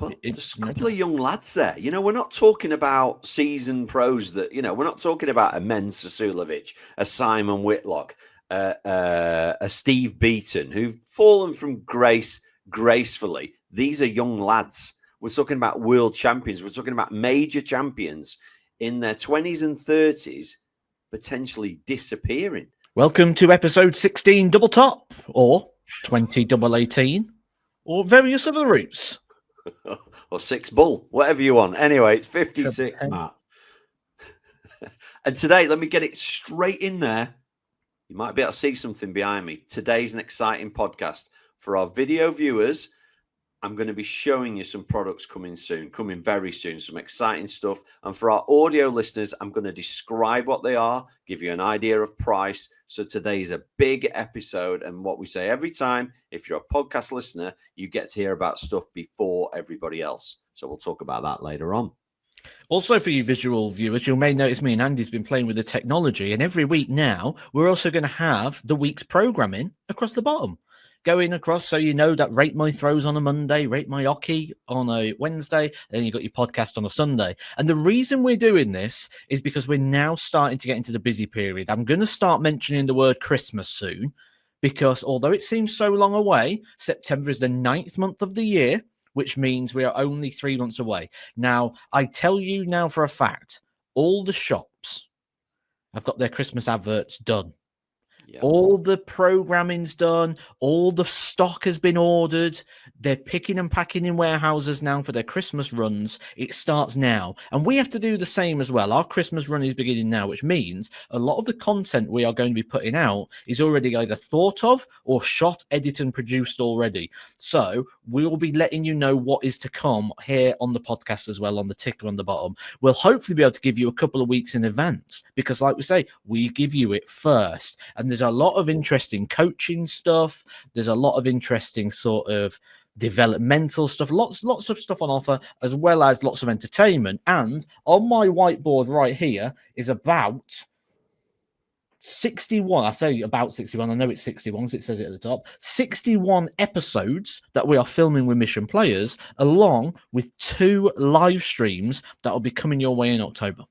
But there's a couple of young lads there. You know, we're not talking about seasoned pros that, you know, we're not talking about a Men Sasulovic, a Simon Whitlock, a Steve Beaton, who've fallen from grace gracefully. These are young lads. We're talking about world champions. We're talking about major champions in their 20s and 30s potentially disappearing. Welcome to episode 16 double top, or 20 double 18, or various other routes. Or 6 bull, whatever you want. Anyway, it's 56, Matt. And today, let me get it straight in there. You might be able to see something behind me. Today's an exciting podcast. For our video viewers, I'm going to be showing you some products coming very soon, some exciting stuff. And for our audio listeners, I'm going to describe what they are, give you an idea of price. So today is a big episode. And what we say every time, if you're a podcast listener, you get to hear about stuff before everybody else. So we'll talk about that later on. Also, for you visual viewers, you may notice me and Andy's been playing with the technology. And every week now, we're also going to have the week's programming across the bottom. Going across, so you know that rate my throws on a Monday, rate my hockey on a Wednesday, and then you got your podcast on a Sunday. And the reason we're doing this is because we're now starting to get into the busy period. I'm going to start mentioning the word Christmas soon, because although it seems so long away, September is the 9th month of the year, which means we are only 3 months away. Now, I tell you now for a fact, all the shops have got their Christmas adverts done. Yep. All the programming's done. All the stock has been ordered. They're picking and packing in warehouses now for their Christmas runs. It starts now. And we have to do the same as well. Our Christmas run is beginning now, which means a lot of the content we are going to be putting out is already either thought of or shot, edited, and produced already. So we will be letting you know what is to come here on the podcast as well, on the ticker on the bottom. We'll hopefully be able to give you a couple of weeks in advance because, like we say, we give you it first. And there's a lot of interesting coaching stuff. There's a lot of interesting sort of developmental stuff, lots of stuff on offer, as well as lots of entertainment. And on my whiteboard right here is about 61. I say about 61. I know it's 61 because it says it at the top. 61 episodes that we are filming with Mission Players, along with 2 live streams that will be coming your way in October.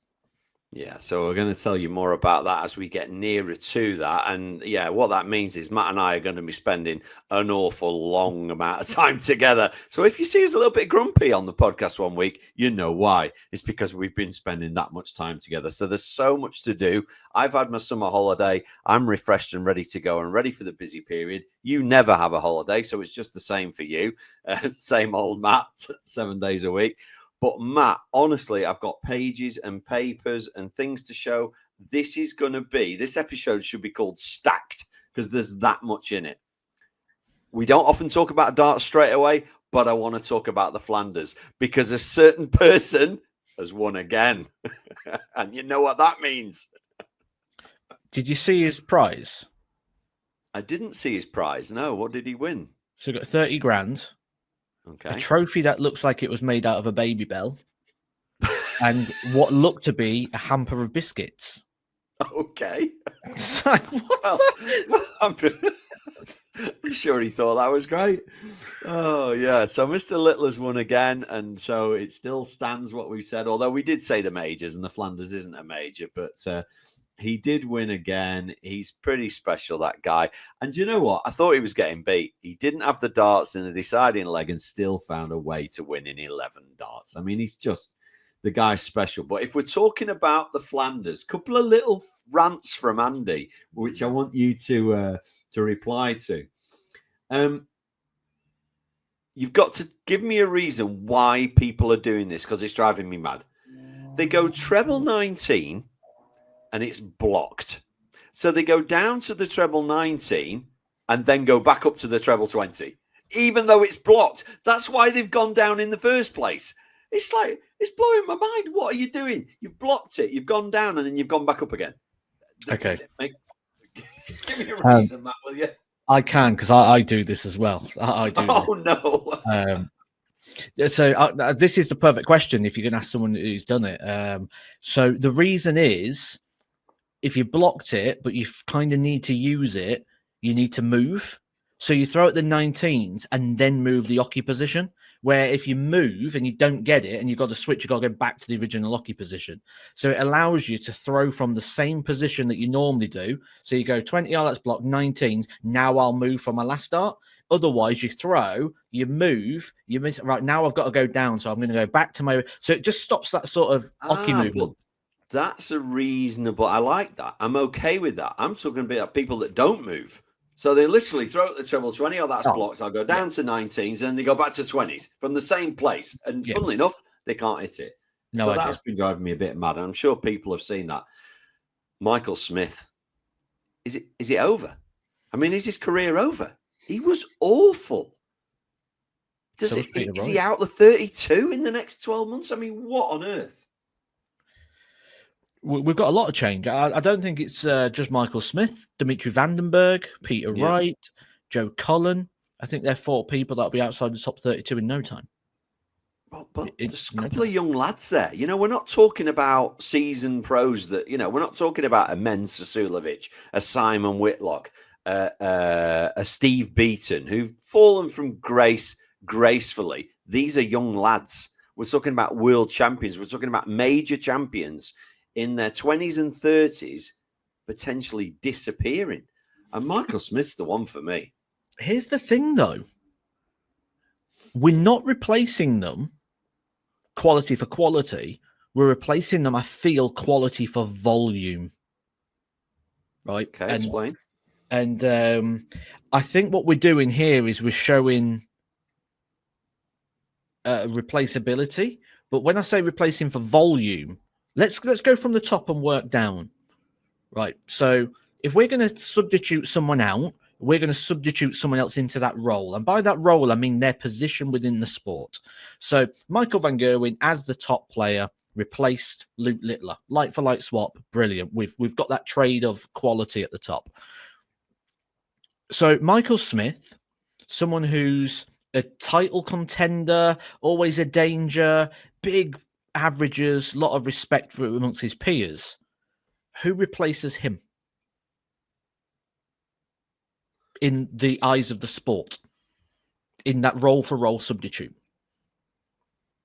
Yeah, so we're going to tell you more about that as we get nearer to that. And yeah, what that means is Matt and I are going to be spending an awful long amount of time together. So if you see us a little bit grumpy on the podcast one week, you know why. It's because we've been spending that much time together. So there's so much to do. I've had my summer holiday. I'm refreshed and ready to go and ready for the busy period. You never have a holiday, so it's just the same for you. Same old Matt, 7 days a week. But Matt, honestly, I've got pages and papers and things to show. This episode should be called Stacked because there's that much in it. We don't often talk about darts straight away, but I want to talk about the Flanders because a certain person has won again. And you know what that means. Did you see his prize? I didn't see his prize. No, what did he win? So he got 30 grand. Okay. A trophy that looks like it was made out of a baby bell, and what looked to be a hamper of biscuits. Okay. It's like, I'm sure he thought that was great. Oh, yeah. So Mr. Littler's won again, and so it still stands what we said, although we did say the majors, and the Flanders isn't a major, but he did win again. He's pretty special, that guy. And you know what? I thought he was getting beat. He didn't have the darts in the deciding leg and still found a way to win in 11 darts. I mean, he's just the guy's special. But if we're talking about the Flanders, a couple of little rants from Andy, which I want you to reply to. You've got to give me a reason why people are doing this because it's driving me mad. They go treble 19 and it's blocked. So they go down to the treble 19 and then go back up to the treble 20, even though it's blocked. That's why they've gone down in the first place. It's like, it's blowing my mind. What are you doing? You've blocked it. You've gone down and then you've gone back up again. Okay. Give me a reason, Matt, will you? I can, because I do this as well. I do. Oh, no. So this is the perfect question if you can ask someone who's done it. So the reason is, if you blocked it, but you kind of need to use it, you need to move. So you throw out the 19s and then move the hockey position, where if you move and you don't get it and you've got to switch, you've got to go back to the original hockey position. So it allows you to throw from the same position that you normally do. So you go 20, oh, that's blocked, 19s. Now I'll move from my last start. Otherwise, you throw, you move, you miss. Right, now I've got to go down. So I'm going to go back to my. So it just stops that sort of hockey movement. That's a reasonable. I like that. I'm okay with that. I'm talking about people that don't move. So they literally throw at the treble 20. Oh, that's blocked. I'll go down to 19s and they go back to 20s from the same place. And funnily enough, they can't hit it. No so idea. That's been driving me a bit mad. I'm sure people have seen that. Michael Smith, is it over? I mean, is his career over? He was awful. Is he out the 32 in the next 12 months? I mean, what on earth? We've got a lot of change. I don't think it's just Michael Smith, Dimitri Vandenberg, Peter Wright, Joe Cullen. I think they're 4 people that'll be outside the top 32 in no time. But there's a couple of young lads there. You know, we're not talking about seasoned pros that, you know, we're not talking about a Men Sasulovic, a Simon Whitlock, a Steve Beaton, who've fallen from grace gracefully. These are young lads. We're talking about world champions. We're talking about major champions in their 20s and 30s potentially disappearing. And Michael Smith's the one for me. Here's the thing, though. We're not replacing them quality for quality. We're replacing them, I feel, quality for volume. Right? Okay, explain. And I think what we're doing here is we're showing replaceability. But when I say replacing for volume, let's go from the top and work down. Right. So if we're going to substitute someone out, we're going to substitute someone else into that role. And by that role, I mean their position within the sport. So Michael Van Gerwen, as the top player, replaced Luke Littler. Like for like swap. Brilliant. We've got that trade of quality at the top. So Michael Smith, someone who's a title contender, always a danger, big averages, a lot of respect for amongst his peers. Who replaces him in the eyes of the sport in that role for role substitute?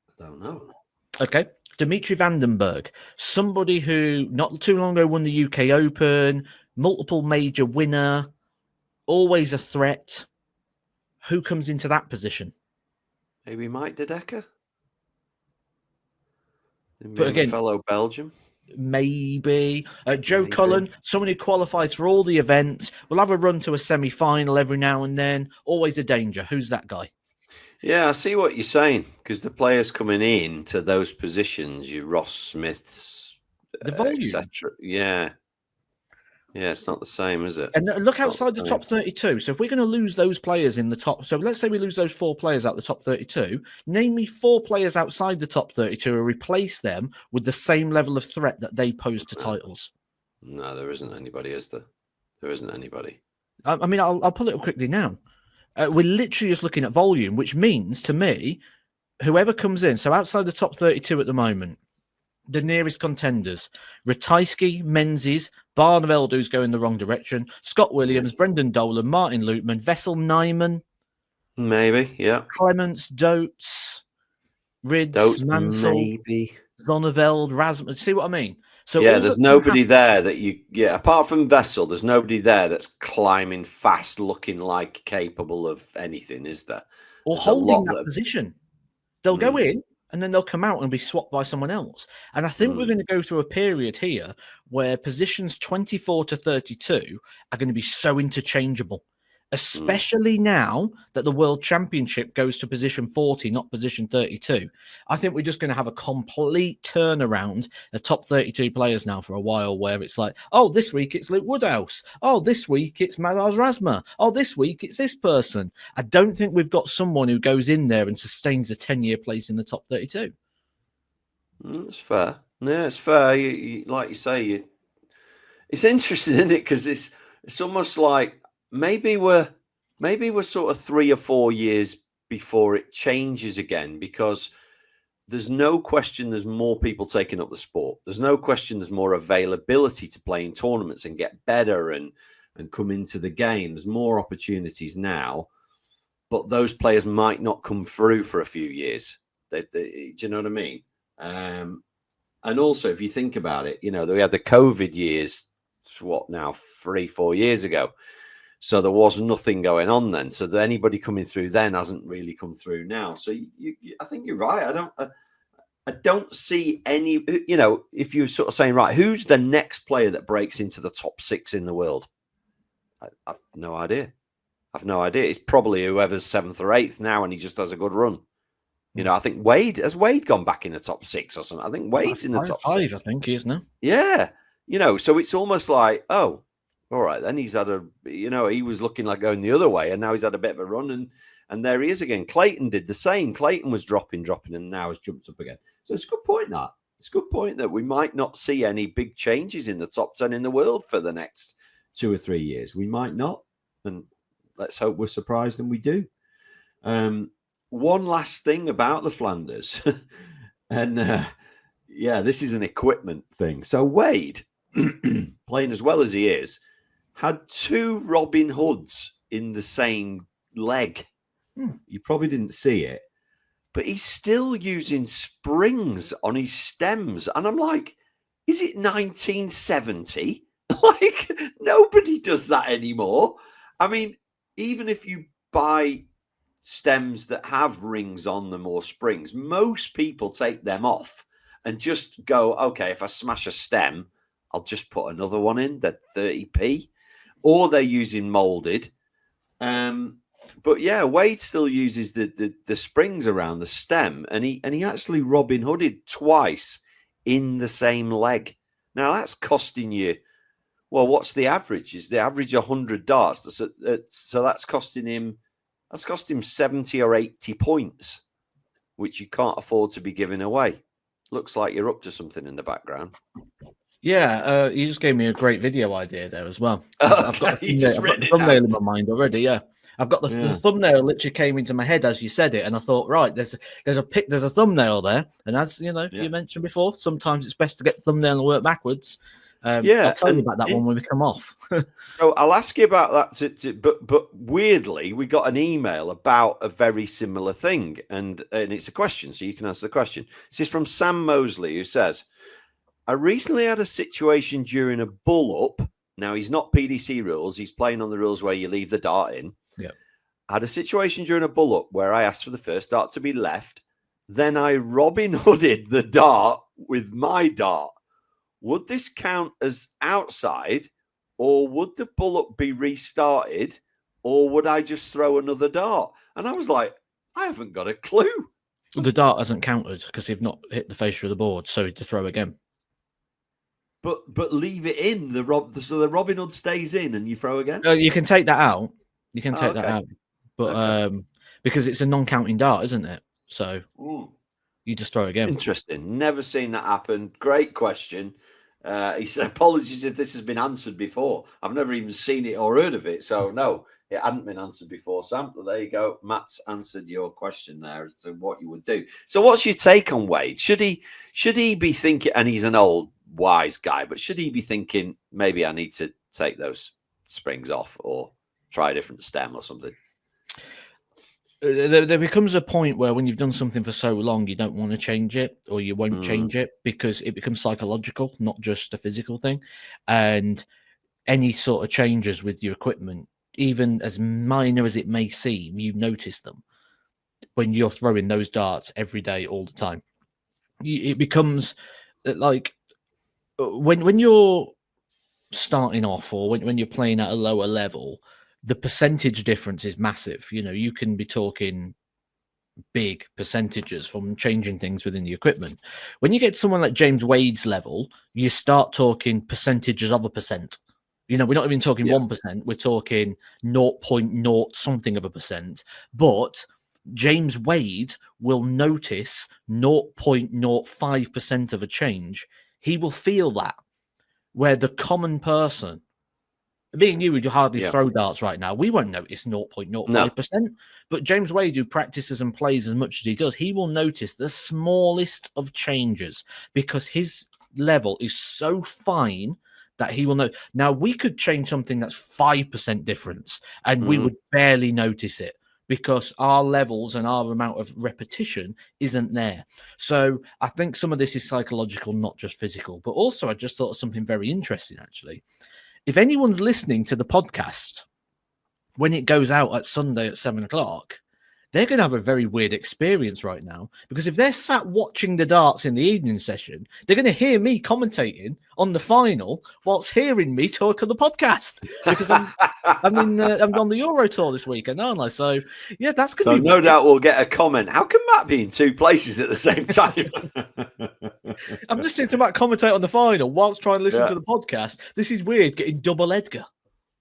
I don't know. Okay. Dimitri Vandenberg, somebody who not too long ago won the UK Open, multiple major winner, always a threat. Who comes into that position? Maybe Mike De Decker? But again, fellow Belgium. Maybe Joe Cullen, someone who qualifies for all the events, will have a run to a semi-final every now and then. Always a danger. Who's that guy? Yeah, I see what you're saying, because the players coming in to those positions, your Ross Smiths, the volume, etc. Yeah, it's not the same, is it? And look outside the top 32. So if we're going to lose those players in the top, so let's say we lose those 4 players out the top 32. Name me 4 players outside the top 32 and replace them with the same level of threat that they pose to titles. No, there isn't anybody, is there? There isn't anybody. I mean, I'll pull it up quickly now. We're literally just looking at volume, which means to me, whoever comes in, so outside the top 32 at the moment, the nearest contenders, Ratajski, Menzies, Barneveld, who's going the wrong direction, Scott Williams, Brendan Dolan, Martin Lutman, Vessel Nyman. Maybe, yeah. Clements, Dotes, Rids, Mansell, maybe. Zonneveld, Rasmus. See what I mean? So yeah, there's nobody there that apart from Vessel, there's nobody there that's climbing fast, looking like capable of anything, is there? Or there's holding that position. They'll go in and then they'll come out and be swapped by someone else. And I think we're going to go through a period here where positions 24 to 32 are going to be so interchangeable, especially now that the World Championship goes to position 40, not position 32. I think we're just going to have a complete turnaround of top 32 players now for a while, where it's like, oh, this week it's Luke Woodhouse. Oh, this week it's Maraz Razma. Oh, this week it's this person. I don't think we've got someone who goes in there and sustains a 10-year place in the top 32. That's fair. Yeah, it's fair. You, like you say, it's interesting, isn't it? Because it's almost like, maybe we're sort of 3 or 4 years before it changes again, because there's no question there's more people taking up the sport. There's no question there's more availability to play in tournaments and get better and come into the game. There's more opportunities now. but those players might not come through for a few years. Do you know what I mean? And also, if you think about it, we had the COVID years, what now, 3-4 years ago. So there was nothing going on then. So that anybody coming through then hasn't really come through now. So I think you're right. I don't see any, if you're sort of saying, right, who's the next player that breaks into the top 6 in the world? I've no idea. It's probably whoever's 7th or 8th now, and he just has a good run. I think has Wade gone back in the top 6 or something? I think Wade's in the top 5, 6. I think he is now. Yeah. So it's almost like, oh, all right, then he's had he was looking like going the other way, and now he's had a bit of a run, and there he is again. Clayton did the same. Clayton was dropping, and now has jumped up again. So it's a good point, that. It's a good point that we might not see any big changes in the top 10 in the world for the next 2 or 3 years. We might not, and let's hope we're surprised and we do. One last thing about the Flanders, and this is an equipment thing. So Wade, playing as well as he is, had 2 Robin Hoods in the same leg. You probably didn't see it, but he's still using springs on his stems. And I'm like, is it 1970? Like, nobody does that anymore. I mean, even if you buy stems that have rings on them or springs, most people take them off and just go, okay, if I smash a stem, I'll just put another one in. They're 30p, or they're using molded. But yeah, Wade still uses the springs around the stem, and he actually Robin Hooded twice in the same leg. Now that's costing you, well, what's the average? Is the average 100 darts? So that's costing him. That's cost him 70 or 80 points, which you can't afford to be giving away. Looks like you're up to something in the background. Yeah, you just gave me a great video idea there as well. I've got a thumbnail in my mind already. Yeah, I've got the thumbnail. Literally came into my head as you said it, and I thought, right, there's a thumbnail there, and as you mentioned before, sometimes it's best to get the thumbnail and work backwards. I'll tell you about that one when we come off. So I'll ask you about that. But weirdly, we got an email about a very similar thing, and it's a question, so you can answer the question. This is from Sam Mosley, who says, I recently had a situation during a bull-up. Now, he's not PDC rules. He's playing on the rules where you leave the dart in. Yeah. I had a situation during a bull-up where I asked for the first dart to be left. Then I Robin Hooded the dart with my dart. Would this count as outside, or would the bull-up be restarted, or would I just throw another dart? And I was like, I haven't got a clue. The dart hasn't counted because you've not hit the face of the board, so to throw again. But leave it in so the Robin Hood stays in and you throw again. You can take that out. You can take that out, but because it's a non-counting dart, isn't it? So you just throw again. Interesting. Never seen that happen. Great question. He said, apologies if this has been answered before. I've never even seen it or heard of it. So no, it hadn't been answered before, Sam. But there you go. Matt's answered your question there as to what you would do. So what's your take on Wade? Should he be thinking, and he's an old wise guy, but should he be thinking, maybe I need to take those springs off or try a different stem or something? There becomes a point where when you've done something for so long, you don't want to change it, or you won't change it because it becomes psychological, not just a physical thing. And any sort of changes with your equipment, even as minor as it may seem, you notice them when you're throwing those darts every day, all the time. It becomes like when you're starting off, or when you're playing at a lower level, the percentage difference is massive. You can be talking big percentages from changing things within the equipment. When you get to someone like James Wade's level, you start talking percentages of a percent. We're not even talking 1%. We're talking 0.0 something of a percent. But James Wade will notice 0.05% of a change. He will feel that, where the common person, me and you would hardly throw darts right now, we won't notice 0.05%. No. But James Wade, who practices and plays as much as he does, he will notice the smallest of changes because his level is so fine that he will know. Now, we could change something that's 5% difference and we would barely notice it. because our levels and our amount of repetition isn't there. So I think some of this is psychological, not just physical. But also, I just thought of something very interesting, actually. If anyone's listening to the podcast when it goes out at Sunday at 7:00, they're going to have a very weird experience right now, because if they're sat watching the darts in the evening session, they're going to hear me commentating on the final whilst hearing me talk on the podcast, because I'm on the Euro tour this weekend, aren't I? So yeah, that's going to So be no weird. doubt we'll get a comment. How can Matt be in two places at the same time? I'm listening to Matt commentate on the final whilst trying to listen Yeah. to the podcast. This is weird, getting double Edgar.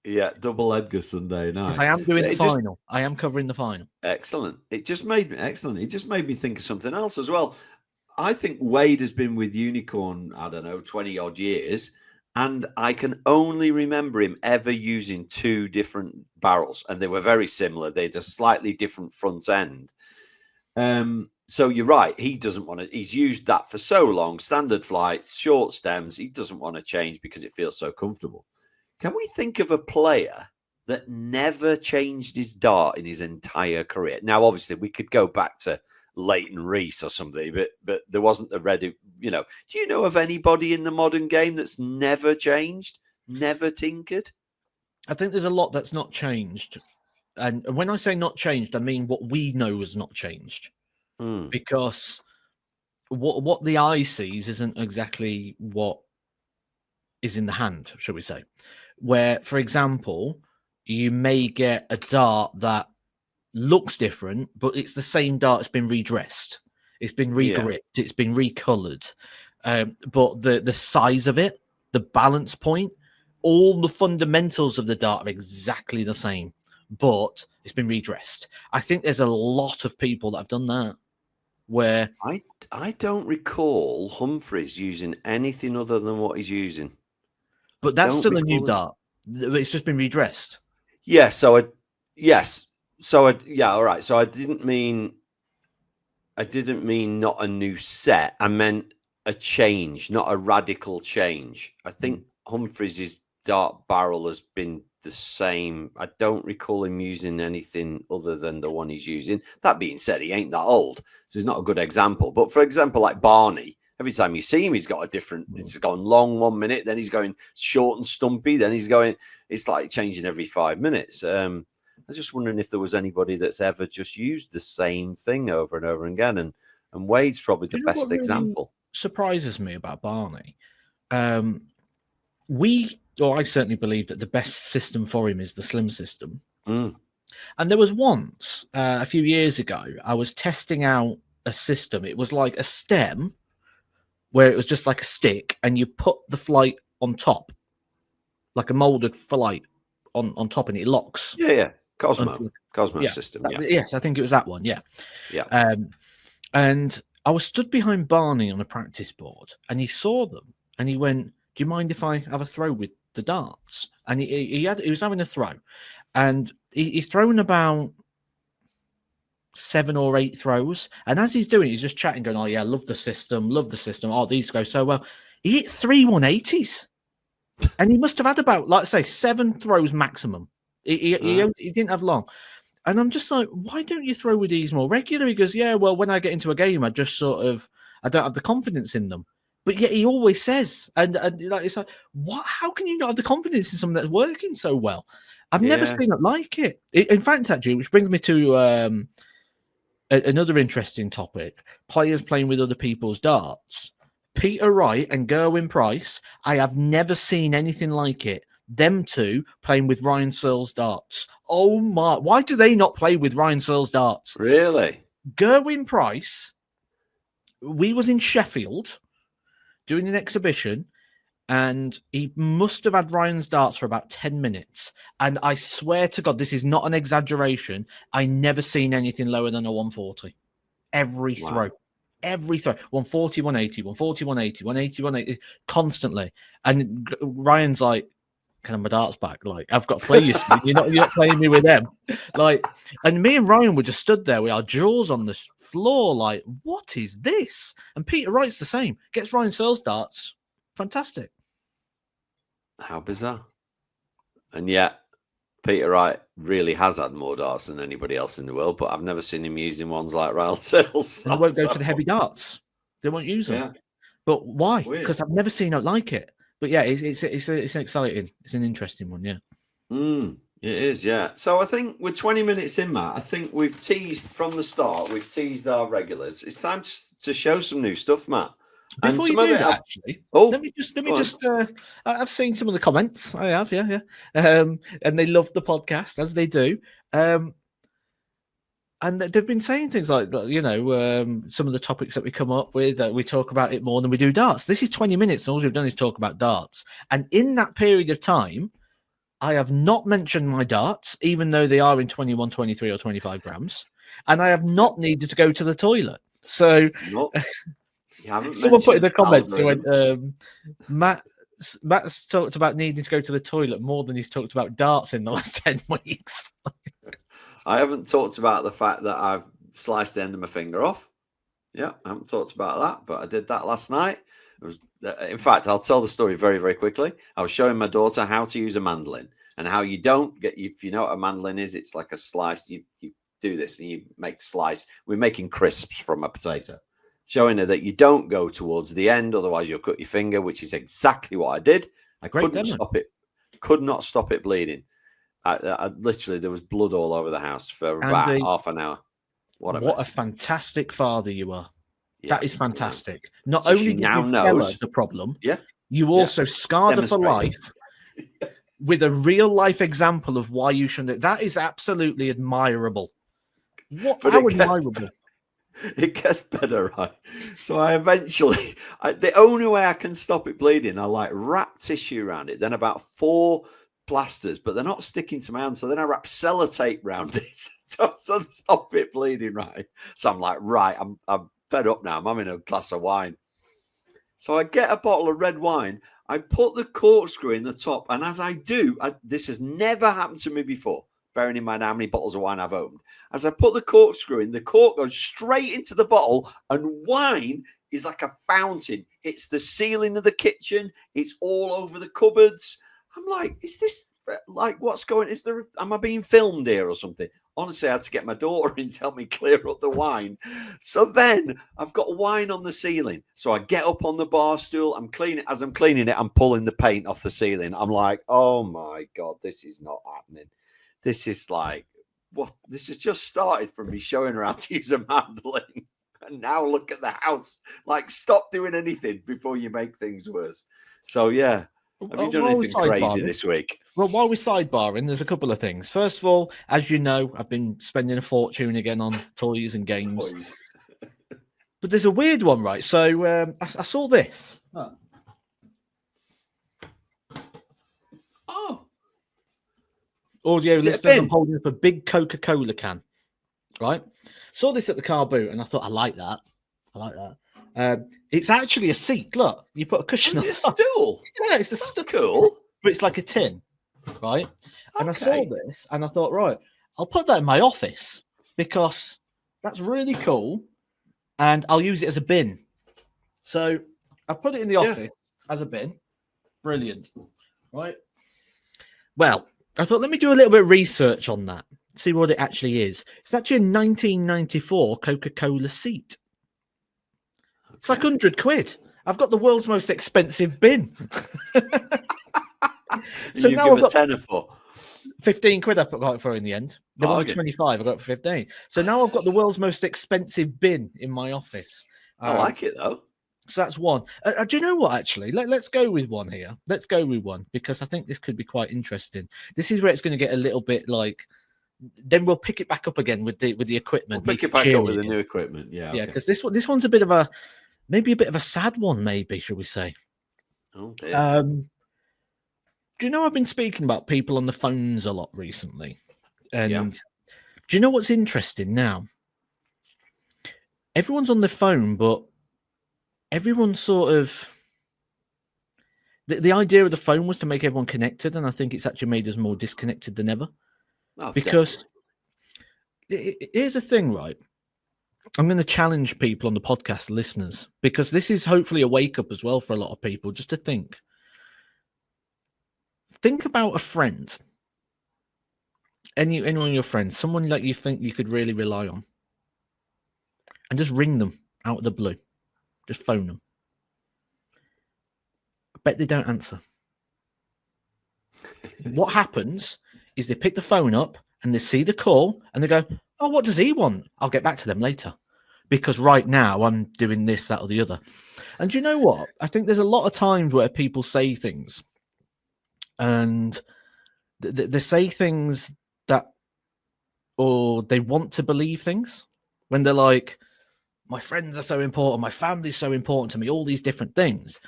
Yeah, double Edgar Sunday night. Because I am doing the final. I am covering the final. Excellent. It just made me think of something else as well. I think Wade has been with Unicorn, I don't know, 20 odd years, and I can only remember him ever using two different barrels, and they were very similar. They had a slightly different front end. So you're right. He doesn't want to. He's used that for so long. Standard flights, short stems. He doesn't want to change because it feels so comfortable. Can we think of a player that never changed his dart in his entire career? Now, obviously, we could go back to Leighton Rees or something, but there wasn't the ready. Do you know of anybody in the modern game that's never changed, never tinkered? I think there's a lot that's not changed. And when I say not changed, I mean what we know has not changed. Because what the eye sees isn't exactly what is in the hand, shall we say. Where, for example, you may get a dart that looks different, but it's the same dart. It's been redressed, it's been regripped, it's been recolored, but the size of it, the balance point, all the fundamentals of the dart are exactly the same, but it's been redressed. I think there's a lot of people that have done that. Where I don't recall Humphreys using anything other than what he's using. But that's still a new dart. It's just been redressed. Yeah. All right. So I didn't mean not a new set. I meant a change, not a radical change. I think Humphreys' dart barrel has been the same. I don't recall him using anything other than the one he's using. That being said, he ain't that old, so he's not a good example. But for example, like Barney, every time you see him, he's got a different. It's gone long 1 minute, then he's going short and stumpy, then he's going. It's like changing every 5 minutes. I was just wondering if there was anybody that's ever just used the same thing over and over again, and Wade's probably the best example. Surprises me about Barney. I certainly believe that the best system for him is the slim system. And there was once, a few years ago, I was testing out a system. It was like a stem where it was just like a stick, and you put the flight on top, like a molded flight on top, and it locks. Yeah. Cosmo system. Yeah. Yes, I think it was that one. Yeah. And I was stood behind Barney on a practice board, and he saw them, and he went, "Do you mind if I have a throw with the darts?" And he was having a throw, and he's thrown about 7 or 8 throws. And as he's doing it, he's just chatting, going, "Oh yeah, love the system. Oh, these go so well." He hit 3 180s, and he must have had about, like, say, 7 throws maximum. He didn't have long. And I'm just like, why don't you throw with these more regular? He goes, "Yeah, well, when I get into a game, I just I don't have the confidence in them." But yet he always says, and like, it's like, what? How can you not have the confidence in something that's working so well? I've never seen it like it. In fact, actually, which brings me to another interesting topic: players playing with other people's darts. Peter Wright and Gerwin Price, I have never seen anything like it. Them two playing with Ryan Searle's darts. Oh my! Why do they not play with Ryan Searle's darts? Really? Gerwin Price, we was in Sheffield doing an exhibition, and he must have had Ryan's darts for about 10 minutes. And I swear to God, this is not an exaggeration. I never seen anything lower than a 140. Every throw. 140, 180, 140, 180, 180, 180, constantly. And Ryan's like, "Can I have my darts back? Like, I've got to play you. You're not playing me with them." Like, and me and Ryan were just stood there with our jaws on the floor, like, what is this? And Peter Wright's the same. Gets Ryan Searle's darts. Fantastic. How bizarre. And yet, Peter Wright really has had more darts than anybody else in the world, but I've never seen him using ones like rail sails. And they won't go to the heavy darts. They won't use them. Yeah. But why? Weird. Because I've never seen it like it. But yeah, it's exciting. It's an interesting one. Yeah. It is, yeah. So I think we're 20 minutes in, Matt. I think we've teased from the start. We've teased our regulars. It's time to show some new stuff, Matt. Before you do that, actually, let me just. I've seen some of the comments. I have, yeah. And they love the podcast, as they do. And they've been saying things like, some of the topics that we come up with, we talk about it more than we do darts. This is 20 minutes, and all we've done is talk about darts. And in that period of time, I have not mentioned my darts, even though they are in 21, 23, or 25 grams. And I have not needed to go to the toilet. So someone put in the comments, they went, Matt's talked about needing to go to the toilet more than he's talked about darts in the last 10 weeks. I haven't talked about the fact that I've sliced the end of my finger off. Yeah, I haven't talked about that, but I did that last night. In fact, I'll tell the story very, very quickly. I was showing my daughter how to use a mandolin and how you don't get, if you know what a mandolin is, it's like a slice. You do this and you make slice. We're making crisps from a potato. Showing her that you don't go towards the end, otherwise you'll cut your finger, which is exactly what I did. I couldn't stop it. Could not stop it bleeding. I literally, there was blood all over the house for about half an hour. What a fantastic father you are. Yeah, that is fantastic. Yeah. Not So only did now you tell her the problem, you also scarred her for life with a real life example of why you shouldn't. That is absolutely admirable. How admirable. It gets better, right? So I eventually, the only way I can stop it bleeding, I like wrap tissue around it, then about 4 plasters, but they're not sticking to my hand. So then I wrap sellotape around it to stop it bleeding, right? So I'm like, right, I'm fed up now. I'm having a glass of wine. So I get a bottle of red wine. I put the corkscrew in the top. And as I do, this has never happened to me before, bearing in mind how many bottles of wine I've opened. As I put the corkscrew in, the cork goes straight into the bottle, and wine is like a fountain. It's the ceiling of the kitchen. It's all over the cupboards. I'm like, is this like what's going? Am I being filmed here or something? Honestly, I had to get my daughter in to help me clear up the wine. So then I've got wine on the ceiling. So I get up on the bar stool. I'm cleaning. As I'm cleaning it, I'm pulling the paint off the ceiling. I'm like, oh my God, this is not happening. This is like, what? This has just started from me showing her how to use a mandolin. And now look at the house. Like, stop doing anything before you make things worse. So, yeah. Have you done anything crazy this week? Well, while we're sidebarring, there's a couple of things. First of all, as you know, I've been spending a fortune again on toys and games. But there's a weird one, right? So I saw this. Oh. Audio listener, I'm holding up a big Coca-Cola can, right? Saw this at the car boot, and I thought, I like that. It's actually a seat. Look, you put a cushion on. Is it a stool? Yeah, it's a stool. Cool. But it's like a tin, right? And I saw this, and I thought, right, I'll put that in my office because that's really cool, and I'll use it as a bin. So I put it in the office as a bin. Brilliant, right? Well, I thought, let me do a little bit of research on that, see what it actually is. It's actually a 1994 Coca-Cola seat. It's like 100 quid. I've got the world's most expensive bin. So now I've got 10 for 15 quid I got it for in the end. They wanted 25, I got it for 15. So now I've got the world's most expensive bin in my office. I like it though. So that's one. Do you know what, actually? Let's go with one here. Let's go with one because I think this could be quite interesting. This is where it's going to get a little bit like, then we'll pick it back up again with the equipment. We'll pick it back up with the new equipment. Yeah. Yeah, because this one's a bit of a, maybe a bit of a sad one, maybe, shall we say. Oh, dear. Do you know I've been speaking about people on the phones a lot recently? And do you know what's interesting now? Everyone's on the phone, but everyone's sort of... The idea of the phone was to make everyone connected, and I think it's actually made us more disconnected than ever. Oh, because here's the thing, right? I'm going to challenge people on the podcast, listeners, because this is hopefully a wake-up as well for a lot of people, just to think. Think about a friend anyone of your friends, someone that you think you could really rely on, and just ring them out of the blue. Just phone them. I bet they don't answer. What happens is they pick the phone up and they see the call and they go, "Oh, what does he want? I'll get back to them later." Because right now I'm doing this, that, or the other. And you know what? I think there's a lot of times where people say things and they say things that, or they want to believe things when they're like, my friends are so important, my family's so important to me, all these different things.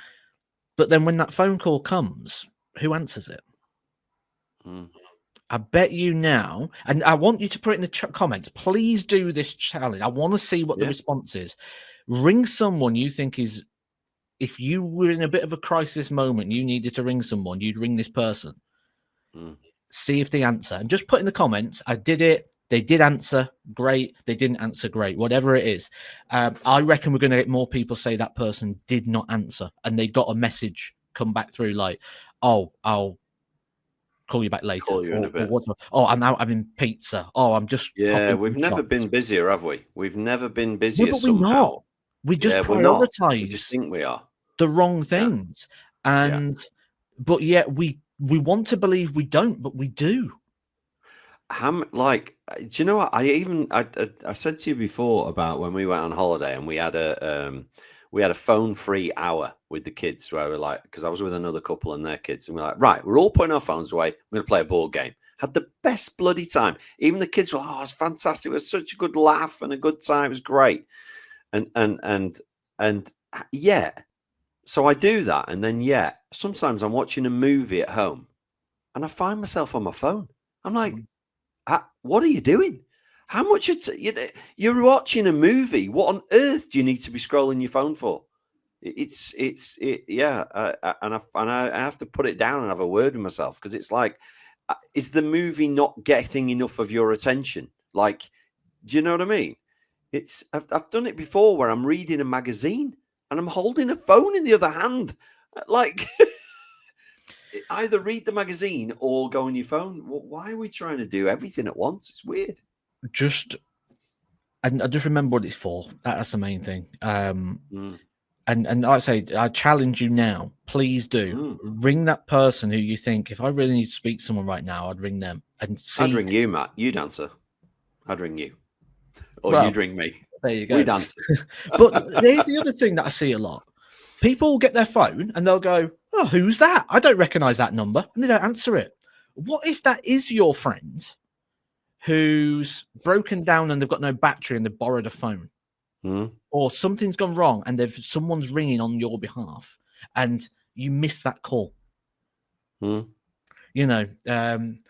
But then when that phone call comes, who answers it? I bet you now, and I want you to put it in the comments. Please do this challenge. I want to see what the response is. Ring someone you think is, if you were in a bit of a crisis moment, you needed to ring someone, you'd ring this person. See if they answer. And just put in the comments, I did it. They did answer. Great. They didn't answer. Great. Whatever it is. I reckon we're going to get more people say that person did not answer and they got a message come back through like, oh, I'll call you back later. Call you in a bit. Oh, I'm out having pizza. Oh, I'm just we've never been busier, have we? We've never been busier. No, but somehow. We're not. We just prioritize. We just think we are the wrong things, but yet we want to believe we don't, but we do. Like, do you know what? I said to you before about when we went on holiday and we had a phone-free hour with the kids where we're like, because I was with another couple and their kids, and we're like, right, we're all putting our phones away. We're going to play a board game. Had the best bloody time. Even the kids were, oh, it's fantastic. It was such a good laugh and a good time. It was great. And yeah. So I do that. And then, sometimes I'm watching a movie at home and I find myself on my phone. I'm like, what are you doing? How much you're watching a movie? What on earth do you need to be scrolling your phone for? And I have to put it down and have a word with myself because it's like, is the movie not getting enough of your attention? Like, do you know what I mean? I've done it before where I'm reading a magazine and I'm holding a phone in the other hand, like. Either read the magazine or go on your phone. Why are we trying to do everything at once? It's weird. And I just remember what it's for. That's the main thing. And like I say, I challenge you now. Please do ring that person who you think, if I really need to speak to someone right now, I'd ring them and see. I'd ring you, Matt. You'd answer. I'd ring you, or you'd ring me. There you go. We'd answer. But there's the other thing that I see a lot. People get their phone and they'll go, "Oh, who's that? I don't recognize that number," and they don't answer it. What if that is your friend who's broken down and they've got no battery and they've borrowed a phone, or something's gone wrong and someone's ringing on your behalf and you miss that call? You know, I'm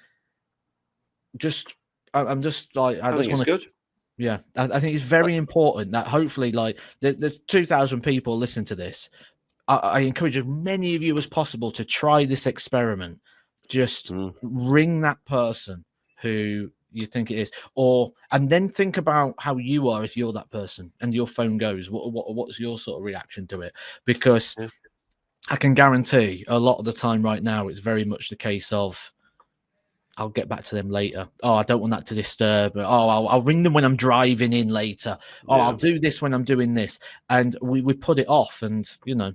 just like, I think it's good. Yeah, I think it's very important that hopefully, like, there's 2,000 people listen to this. I encourage as many of you as possible to try this experiment. Just ring that person who you think it is, and then think about how you are if you're that person and your phone goes. What's your sort of reaction to it? Because I can guarantee a lot of the time right now, it's very much the case of, I'll get back to them later. Oh, I don't want that to disturb. Oh, I'll ring them when I'm driving in later. Oh, I'll do this when I'm doing this. And we put it off, and, you know,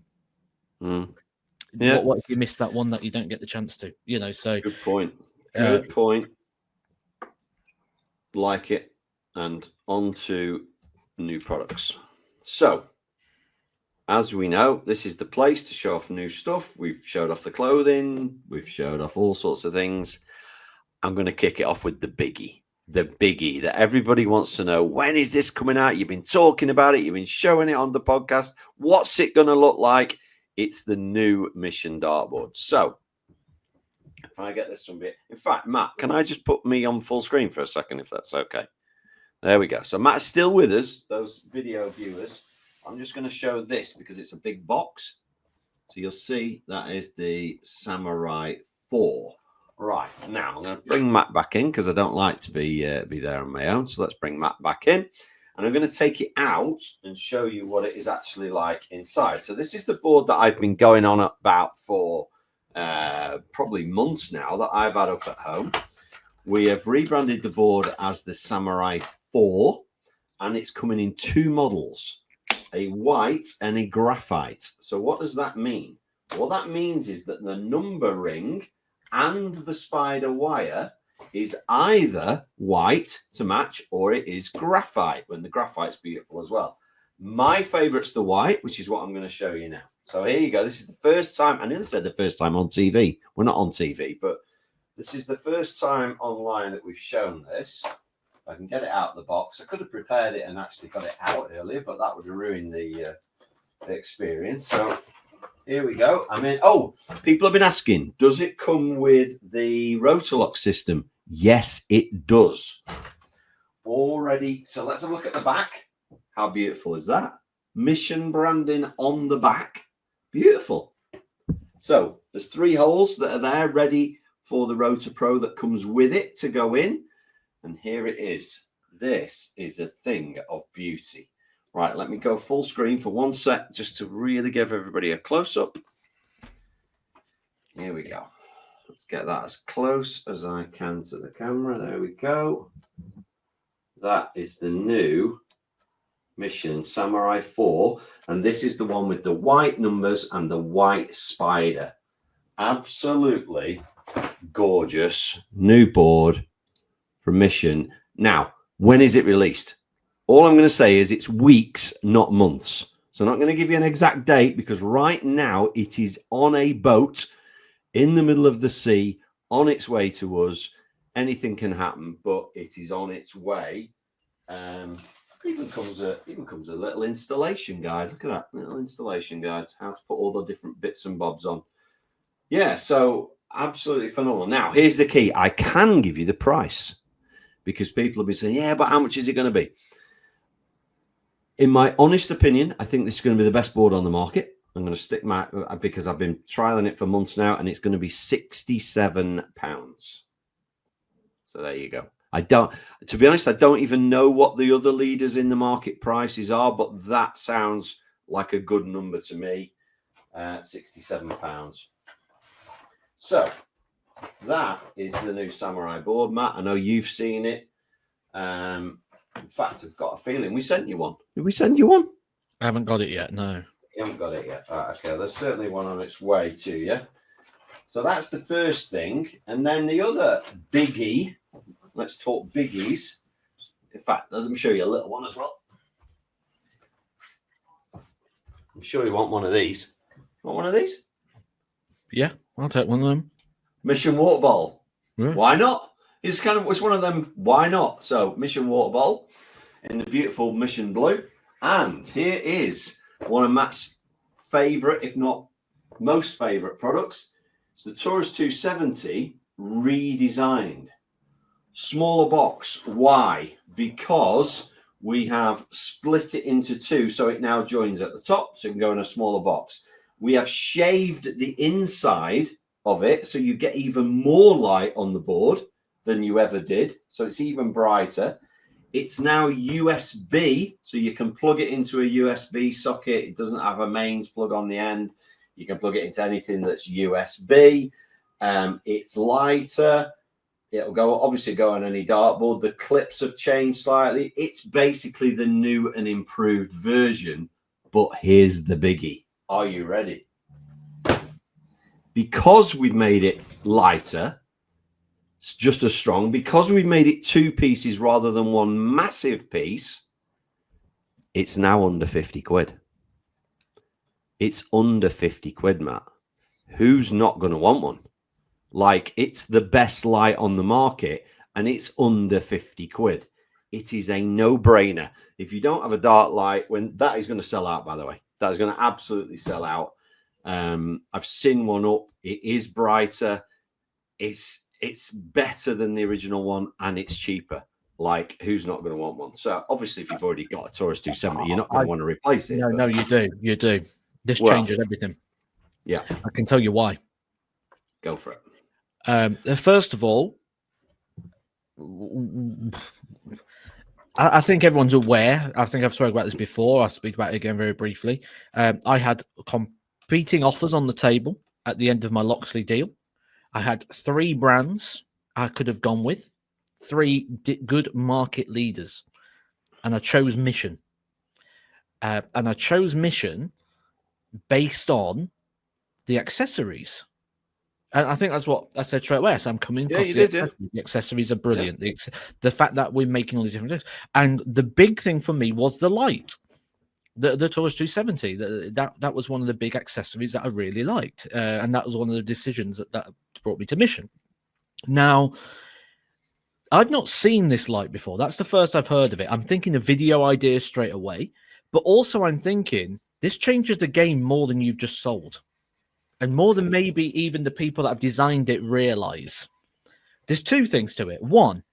what if you miss that one that you don't get the chance to, you know? So good point. Good point. Like it. And on to new products. So, as we know, this is the place to show off new stuff. We've showed off the clothing. We've showed off all sorts of things. I'm going to kick it off with the biggie that everybody wants to know. When is this coming out? You've been talking about it. You've been showing it on the podcast. What's it going to look like? It's the new Mission dartboard. So if I get this one bit, in fact, Matt, can I just put me on full screen for a second, if that's okay? There we go. So Matt's still with us, those video viewers. I'm just going to show this because it's a big box. So you'll see that is the Samurai 4. Right, now I'm going to bring Matt back in because I don't like to be there on my own. So let's bring Matt back in. And I'm going to take it out and show you what it is actually like inside. So this is the board that I've been going on about for probably months now that I've had up at home. we have rebranded the board as the Samurai 4, and it's coming in 2 models, a white and a graphite. So what does that mean? What that means is that the number ring and the spider wire is either white to match, or it is graphite, when the graphite's beautiful as well. My favorite's the white, which is what I'm going to show you now. So here you go. This is the first time, I nearly said the first time on TV. We're not on TV, but this is the first time online that we've shown this. If I can get it out of the box. I could have prepared it and actually got it out earlier, but that would have ruined the experience. So here we go. I mean, oh, people have been asking, does it come with the rotor lock system? Yes, it does. Already. So let's have a look at the back. How beautiful is that? Mission branding on the back. Beautiful. So there's 3 holes that are there ready for the Rotor Pro that comes with it to go in. And here it is. This is a thing of beauty. Right, let me go full screen for 1 sec just to really give everybody a close-up. Here we go. Let's get that as close as I can to the camera. There we go. That is the new Mission Samurai 4, and this is the one with the white numbers and the white spider. Absolutely gorgeous new board from Mission. Now, when is it released? All I'm going to say is it's weeks, not months. So I'm not going to give you an exact date, because right now it is on a boat in the middle of the sea on its way to us. Anything can happen, but it is on its way. Even comes a little installation guide. Look at that little installation guide, how to put all the different bits and bobs on. Yeah, so absolutely phenomenal. Now, here's the key. I can give you the price, because people will be saying, yeah, but how much is it going to be? In my honest opinion, I think this is going to be the best board on the market. I'm going to stick my, because I've been trialing it for months now, and it's going to be £67. So there you go. To be honest, I don't even know what the other leaders in the market prices are, but that sounds like a good number to me. £67. So that is the new Samurai board, Matt. I know you've seen it. In fact, I've got a feeling we sent you one. Did we send you one? I haven't got it yet, no. You haven't got it yet. Right, okay, there's certainly one on its way to you. So that's the first thing. And then the other biggie, let's talk biggies. In fact, let me show you a little one as well. I'm sure you want one of these. Want one of these? Yeah, I'll take one of them. Mission water bottle. Yeah. Why not? It's one of them. Why not? So Mission water bottle in the beautiful Mission blue. And here is one of Matt's favorite, if not most favorite products. It's the Taurus 270 redesigned. Smaller box. Why? Because we have split it into 2, so it now joins at the top, so it can go in a smaller box. We have shaved the inside of it, so you get even more light on the board than you ever did, so it's even brighter. It's now USB, so you can plug it into a USB socket. It doesn't have a mains plug on the end. You can plug it into anything that's USB. It's lighter. It'll obviously go on any dartboard. The clips have changed slightly. It's basically the new and improved version. But here's the biggie. Are you ready? Because we've made it lighter, it's just as strong. Because we've made it 2 pieces rather than one massive piece, it's now under 50 quid. It's under 50 quid, Matt. Who's not going to want one? Like, it's the best light on the market, and it's under 50 quid. It is a no-brainer. If you don't have a dark light, that is going to sell out, by the way. That is going to absolutely sell out. I've seen one up. It is brighter. It's better than the original one, and it's cheaper. Like, who's not going to want one? So, obviously, if you've already got a Taurus 270, you're not going to want to replace it. No, you do. You do. This changes everything. Yeah. I can tell you why. Go for it. First of all, I think everyone's aware. I think I've spoken about this before. I'll speak about it again very briefly. I had competing offers on the table at the end of my Loxley deal. I had 3 brands I could have gone with. three good market leaders, and I chose Mission. And I chose Mission based on the accessories. And I think that's what I said straight away. So I'm coming Yeah, across you the did, yeah. accessories. The accessories are brilliant. The fact that we're making all these different things. And the big thing for me was the light. The Taurus 270. That was one of the big accessories that I really liked. And that was one of the decisions that brought me to Mission. Now, I've not seen this light before. That's the first I've heard of it. I'm thinking of video ideas straight away. But also I'm thinking this changes the game more than you've just sold. And more than maybe even the people that have designed it realize. There's two things to it. One,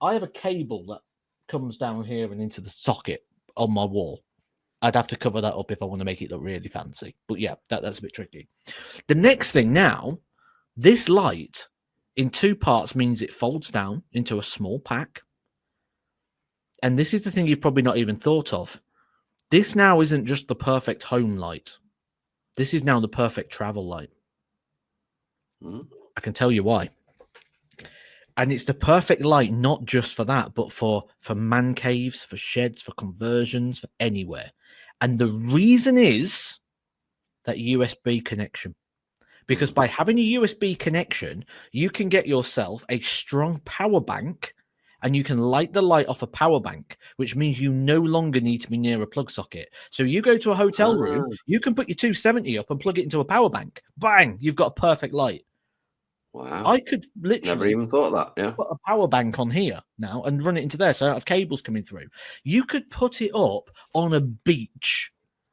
I have a cable that comes down here and into the socket on my wall. I'd have to cover that up if I want to make it look really fancy. But yeah, that's a bit tricky. The next thing now, this light in two parts means it folds down into a small pack. And this is the thing you've probably not even thought of. This now isn't just the perfect home light. This is now the perfect travel light. I can tell you why. And it's the perfect light, not just for that, but for man caves, for sheds, for conversions, for anywhere. And the reason is that USB connection. Because by having a USB connection, you can get yourself a strong power bank and you can light the light off a power bank, which means you no longer need to be near a plug socket. So you go to a hotel room, you can put your 270 up and plug it into a power bank. Bang, you've got a perfect light. Wow. I could literally never even thought that, yeah. Put a power bank on here now and run it into there so I don't have cables coming through. You could put it up on a beach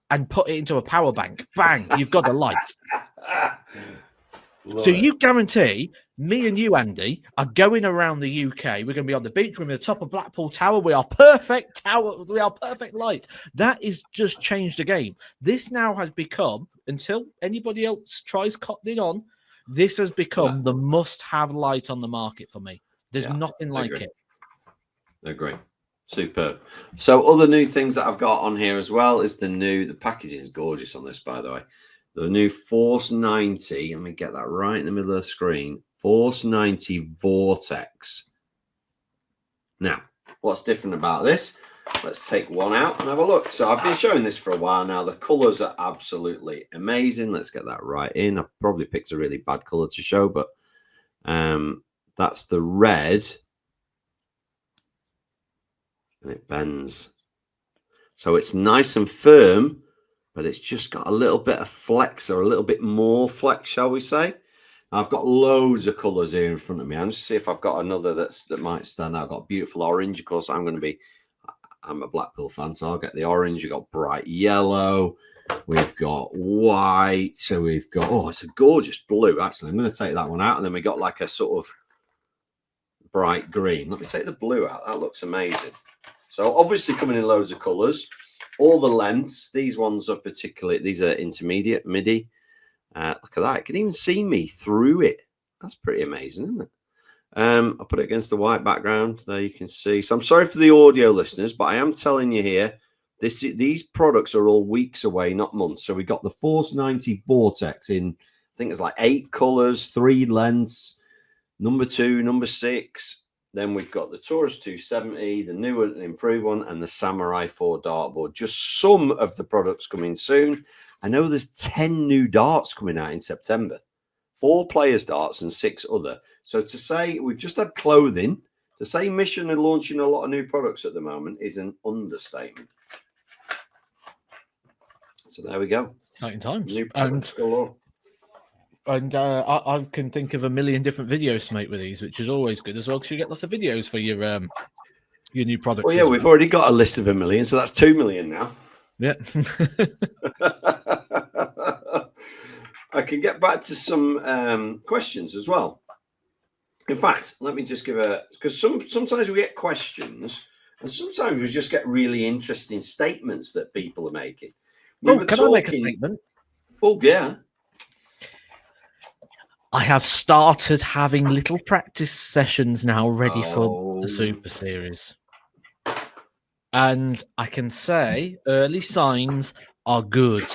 and put it into a power bank. Bang, you've got a light. So you guarantee me and you, Andy, are going around the UK. We're going to be on the beach. We're on the top of Blackpool Tower. We are perfect tower. We are perfect light. That is just changed the game. This now has become, until anybody else tries cottoning on, this has become the must-have light on the market for me. There's nothing like it. I agree. Superb. So other new things that I've got on here as well is the packaging is gorgeous on this, by the way. The new Force 90. Let me get that right in the middle of the screen. Force 90 Vortex. Now, what's different about this? Let's take one out and have a look. So I've been showing this for a while now. The colors are absolutely amazing. Let's get that right in. I've probably picked a really bad color to show, but that's the red. And it bends. So it's nice and firm, but it's just got a little bit of flex, or a little bit more flex, shall we say. I've got loads of colors here in front of me. I'm just see if I've got another that might stand out. I've got beautiful orange. Of course, I'm a Blackpool fan, so I'll get the orange. We've got bright yellow. We've got white. So we've got, it's a gorgeous blue. Actually, I'm going to take that one out. And then we got like a sort of bright green. Let me take the blue out. That looks amazing. So obviously coming in loads of colors. All the lengths. These ones are particularly, these are intermediate, MIDI. Look at that. You can even see me through it. That's pretty amazing, isn't it? I'll put it against the white background. There you can see. So I'm sorry for the audio listeners, but I am telling you here, these products are all weeks away, not months. So we got the Force 90 Vortex in, I think it's like 8 colors, 3 lengths, number 2, number 6. Then we've got the Taurus 270, the new and improved one, and the Samurai 4 dartboard. Just some of the products coming soon. I know there's 10 new darts coming out in September. 4 players darts and 6 other. So to say we've just had clothing, to say Mission are launching a lot of new products at the moment is an understatement. So there we go. Exciting times. New products galore. And I can think of a million different videos to make with these, which is always good as well, because you get lots of videos for your new products. Well, yeah, we've already got a list of 1 million, so that's 2 million now. Yeah. I can get back to some questions as well. In fact, let me just give because sometimes we get questions, and sometimes we just get really interesting statements that people are making. Can I make a statement? Oh, yeah. I have started having little practice sessions now ready for the Super Series. And I can say early signs are good.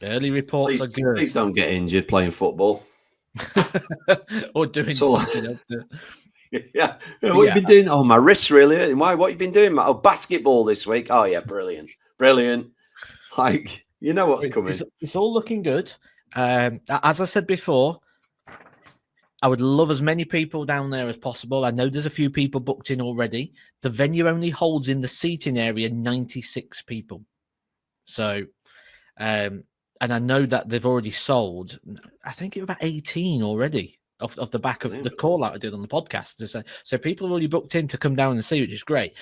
Early reports are good. Please don't get injured playing football. Or doing something else. Yeah. What you been doing? Oh, my wrist's really hurting. Why? What you been doing, Matt? Oh, basketball this week. Oh, yeah, brilliant. Like, you know what's coming. It's all looking good. As I said before, I would love as many people down there as possible. I know there's a few people booked in already. The venue only holds in the seating area 96 people. So, and I know that they've already sold, I think it was about 18 already off the back of the call out I did on the podcast. So people have already booked in to come down and see, which is great.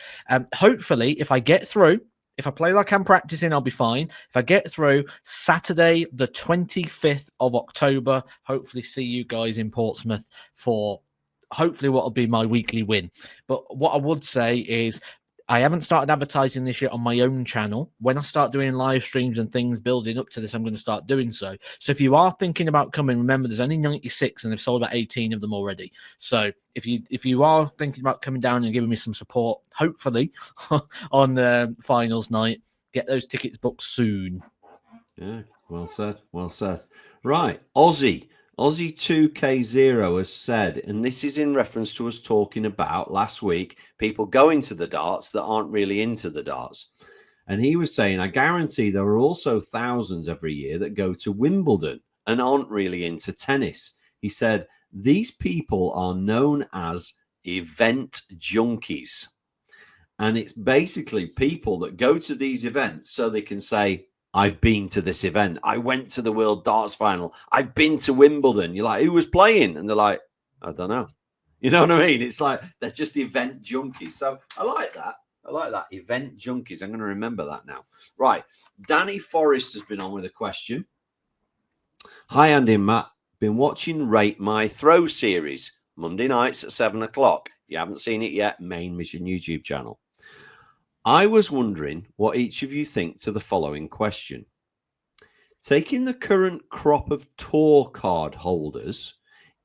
Hopefully, if I get through, if I play like I'm practicing, I'll be fine. If I get through Saturday, the 25th of October, hopefully see you guys in Portsmouth for hopefully what will be my weekly win. But what I would say is I haven't started advertising this yet on my own channel. When I start doing live streams and things building up to this, I'm going to start doing so. So if you are thinking about coming, remember there's only 96 and they've sold about 18 of them already. So if you are thinking about coming down and giving me some support, hopefully on the finals night, get those tickets booked soon. Yeah, well said. Well said. Right, Aussie 2K0 has said, and this is in reference to us talking about last week, people going to the darts that aren't really into the darts. And he was saying, I guarantee there are also thousands every year that go to Wimbledon and aren't really into tennis. He said, these people are known as event junkies. And it's basically people that go to these events so they can say, I've been to this event. I went to the World Darts Final. I've been to Wimbledon. You're like, who was playing? And they're like, I don't know. You know what I mean? It's like they're just event junkies. So I like that. I like that. Event junkies. I'm going to remember that now. Right. Danny Forrest has been on with a question. Hi, Andy and Matt. Been watching Rate My Throw series Monday nights at 7 o'clock. You haven't seen it yet? Main Mission YouTube channel. I was wondering what each of you think to the following question. Taking the current crop of tour card holders,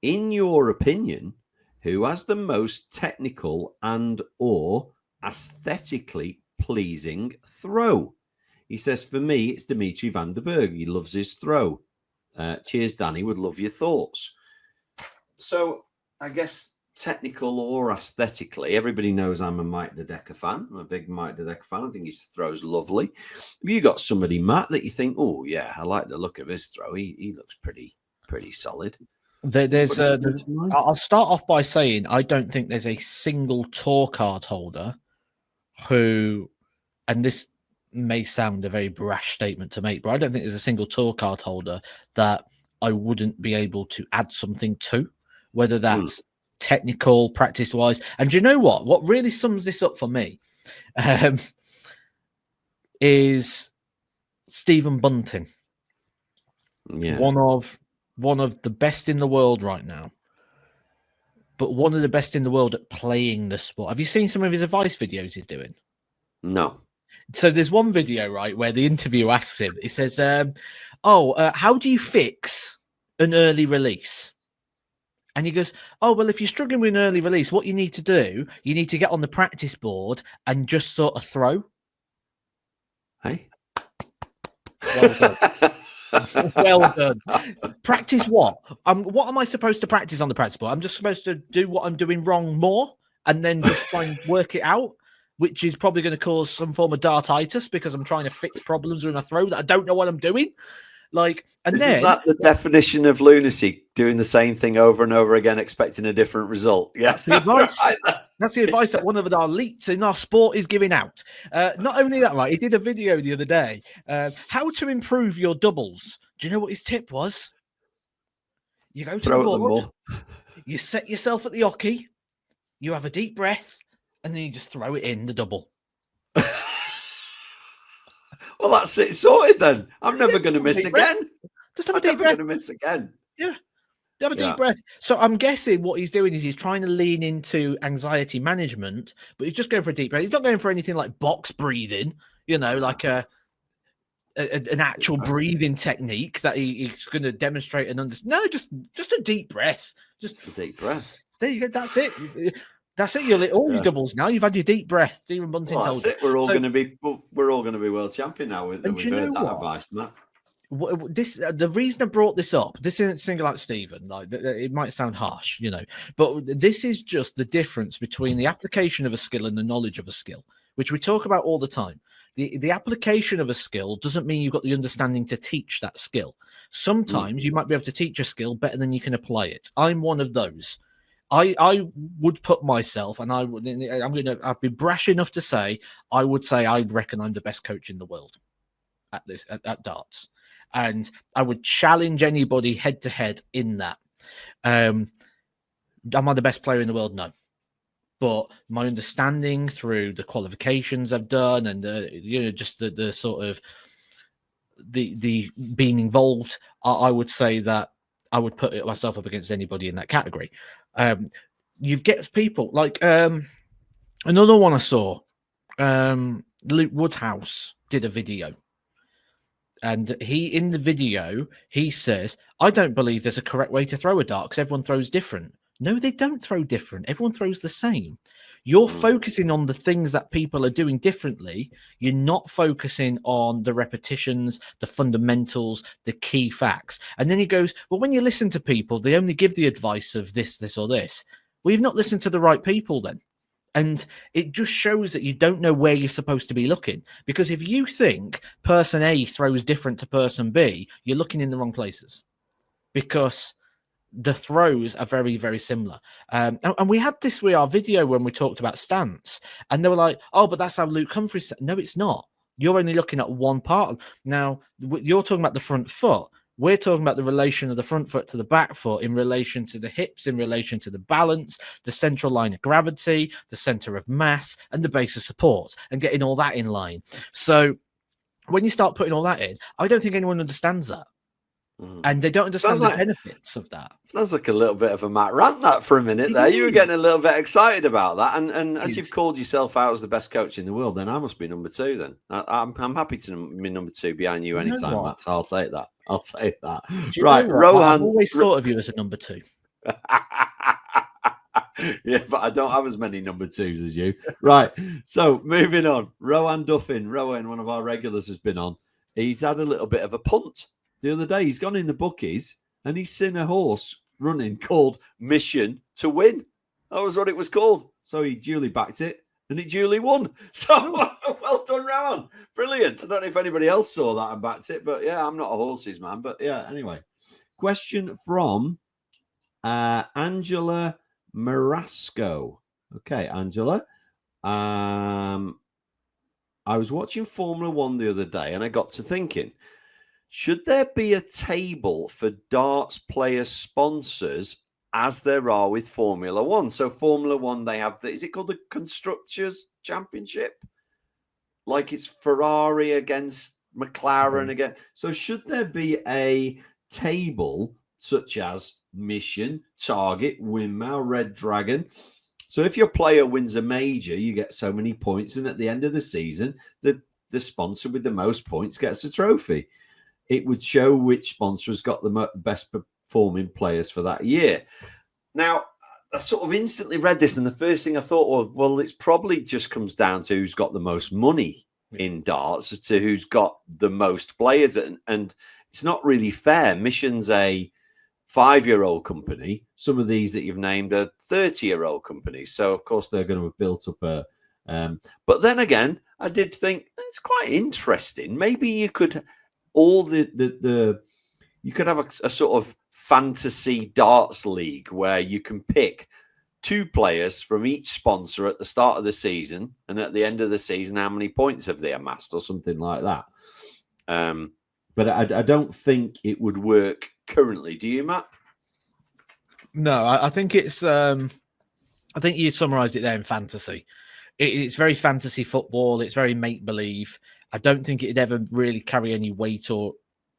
in your opinion, who has the most technical and or aesthetically pleasing throw? He says, for me, it's Dimitri van der Berg. He loves his throw. Cheers, Danny. Would love your thoughts. So I guess technical or aesthetically, everybody knows I'm a Mike De Decker fan. I'm a big Mike De Decker fan. I think his throw's lovely. Have you got somebody, Matt, that you think, oh yeah, I like the look of his throw? He looks pretty solid. I'll start off by saying I don't think there's a single tour card holder who, and this may sound a very brash statement to make, but I don't think there's a single tour card holder that I wouldn't be able to add something to, whether that's technical, practice-wise. And do you know what? What really sums this up for me is Stephen Bunting. Yeah. One of the best in the world right now, but one of the best in the world at playing the sport. Have you seen some of his advice videos he's doing? No. So there's one video, right, where the interviewer asks him, he says, how do you fix an early release? And he goes, oh, well, if you're struggling with an early release, what you need to do, you need to get on the practice board and just sort of throw. Hey? Well done. Well done. Practice what? What am I supposed to practice on the practice board? I'm just supposed to do what I'm doing wrong more and then just try and work it out, which is probably going to cause some form of dartitis because I'm trying to fix problems with my throw that I don't know what I'm doing. Isn't that the definition of lunacy? Doing the same thing over and over again, expecting a different result. Yeah, that's the advice. That's the advice that one of our elites in our sport is giving out. Not only that, right? He did a video the other day. How to improve your doubles. Do you know what his tip was? You go to the board, you set yourself at the hockey, you have a deep breath, and then you just throw it in the double. Well, that's it sorted then. I'm never going to miss again. Just have a deep breath. I'm never going to miss again. Yeah. Have a deep breath. So I'm guessing what he's doing is he's trying to lean into anxiety management, but he's just going for a deep breath. He's not going for anything like box breathing, like an actual breathing technique that he's going to demonstrate and understand. No, just a deep breath. Just a deep breath. There you go. That's it. That's it. You're all your doubles now. You've had your deep breath. Stephen Bunting told that's it. We're all going to be world champion now. We've heard that advice, Matt. This the reason I brought this up. This isn't single out Stephen. Like it might sound harsh, but this is just the difference between the application of a skill and the knowledge of a skill, which we talk about all the time. The application of a skill doesn't mean you've got the understanding to teach that skill. Sometimes you might be able to teach a skill better than you can apply it. I'm one of those. I would put myself, and I'd be brash enough to say, I would say I reckon I'm the best coach in the world at darts. And I would challenge anybody head to head in that. Am I the best player in the world? No. But my understanding through the qualifications I've done and just the sort of the being involved, I would say that I would put myself up against anybody in that category. You get people like another one I saw. Luke Woodhouse did a video. And in the video, he says, I don't believe there's a correct way to throw a dart because everyone throws different. No, they don't throw different. Everyone throws the same. You're focusing on the things that people are doing differently. You're not focusing on the repetitions, the fundamentals, the key facts. And then he goes, well, when you listen to people, they only give the advice of this, this, or this. Well, you've not listened to the right people then. And it just shows that you don't know where you're supposed to be looking. Because if you think person A throws different to person B, you're looking in the wrong places. Because the throws are very, very similar. And we had this with our video when we talked about stance. And they were like, oh, but that's how Luke Humphries. No, it's not. You're only looking at one part. Now, you're talking about the front foot. We're talking about the relation of the front foot to the back foot in relation to the hips, in relation to the balance, the central line of gravity, the center of mass, and the base of support, and getting all that in line. So when you start putting all that in, I don't think anyone understands that. And they don't understand the benefits of that. Sounds like a little bit of a Matt rant that for a minute there. You were getting a little bit excited about that. And as you've called yourself out as the best coach in the world, then I must be number two then. I'm happy to be number two behind you anytime, Matt. I'll take that. I'll take that. Right, Rohan. I've always thought of you as a number two. Yeah, but I don't have as many number twos as you. Right, so moving on. Rohan Duffin. Rohan, one of our regulars, has been on. He's had a little bit of a punt. The other day, he's gone in the bookies and he's seen a horse running called Mission to Win. That was what it was called. So he duly backed it and it duly won. So well done, Rohan. Brilliant. I don't know if anybody else saw that and backed it, but yeah, I'm not a horses man. But yeah, anyway. Question from Angela Marasco. Okay, Angela. I was watching Formula One the other day and I got to thinking, should there be a table for darts player sponsors as there are with Formula One? So Formula One, they have, is it called the Constructors Championship? Like it's Ferrari against McLaren again. So should there be a table such as Mission, Target, Windmill, Red Dragon? So if your player wins a major, you get so many points. And at the end of the season, the sponsor with the most points gets a trophy. It would show which sponsor has got the best performing players for that year. Now, I sort of instantly read this, and the first thing I thought was, well, it's probably just comes down to who's got the most money in darts as to who's got the most players. And it's not really fair. Mission's a 5-year-old company. Some of these that you've named are 30-year-old companies. So, of course, they're going to have built up a... but then again, I did think it's quite interesting. Maybe you could... you could have a sort of fantasy darts league where you can pick 2 players from each sponsor at the start of the season, and at the end of the season, how many points have they amassed or something like that. But I don't think it would work currently. Do you, Matt? No, I think it's. I think you summarised it there in fantasy. It's very fantasy football. It's very make believe. I don't think it'd ever really carry any weight or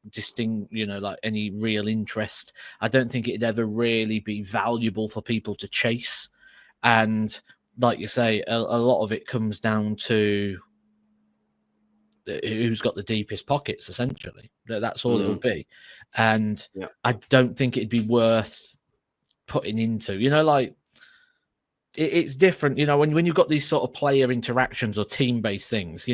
like any real interest. I don't think it'd ever really be valuable for people to chase. And like you say, a lot of it comes down to who's got the deepest pockets, essentially. That's all it'll be. And I don't think it'd be worth putting into, like it's different, when you've got these sort of player interactions or team-based things,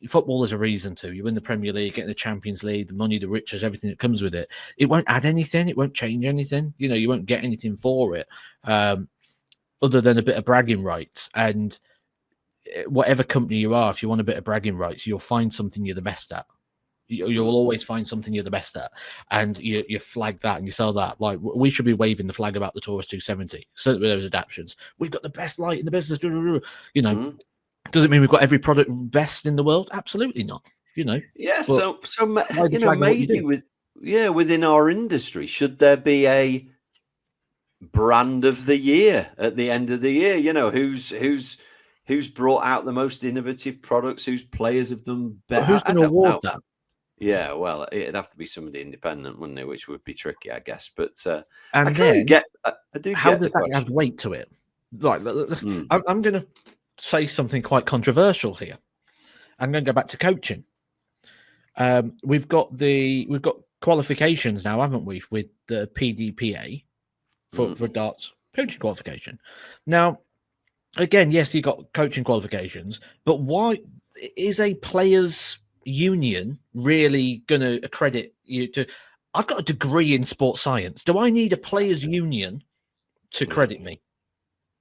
football is a reason to. You win the Premier League, get the Champions League, the money, the riches, everything that comes with it. It won't add anything. It won't change anything. You won't get anything for it other than a bit of bragging rights. And whatever company you are, if you want a bit of bragging rights, you'll find something you're the best at. You'll always find something you're the best at, and you flag that and you sell that. Like, we should be waving the flag about the Taurus 270. Certainly with those adaptions, we've got the best light in the business. Does it mean we've got every product best in the world? Absolutely not. Yeah. But So maybe within our industry, should there be a brand of the year at the end of the year? Who's brought out the most innovative products? Whose players have done better? Who's going to award that? Yeah, well, it'd have to be somebody independent, wouldn't it? Which would be tricky, I guess. But and I then get. How does that have weight to it? Like, I'm going to say something quite controversial here. I'm going to go back to coaching. We've got qualifications now, haven't we, with the PDPA for darts coaching qualification. Now, again, yes, you got coaching qualifications, but why is a players' union really going to accredit you to? I've got a degree in sports science. Do I need a players' union to credit me?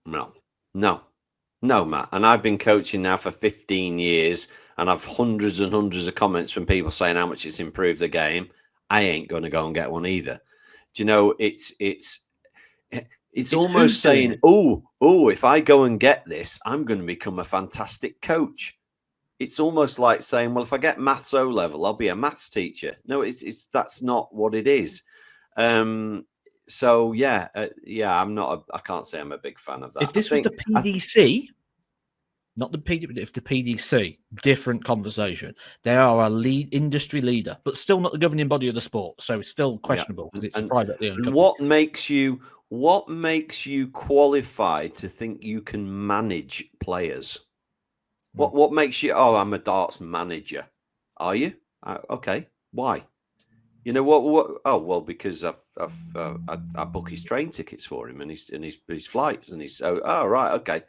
No, Matt. And I've been coaching now for 15 years, and I've hundreds and hundreds of comments from people saying how much it's improved the game. I ain't going to go and get one either. Do you know? It's almost saying, oh, if I go and get this, I'm going to become a fantastic coach. It's almost like saying, well, if I get maths O level, I'll be a maths teacher. No, that's not what it is. So I'm not. I can't say I'm a big fan of that. If this was the PDC, not the PDC, if the PDC, different conversation. They are a industry leader, but still not the governing body of the sport. So it's still questionable because it's privately owned. What makes you qualified to think you can manage players? What makes you? Oh, I'm a darts manager. Are you? Okay. Why? You know what? Oh, well, because I book his train tickets for him and his flights and his. Oh, right. Okay.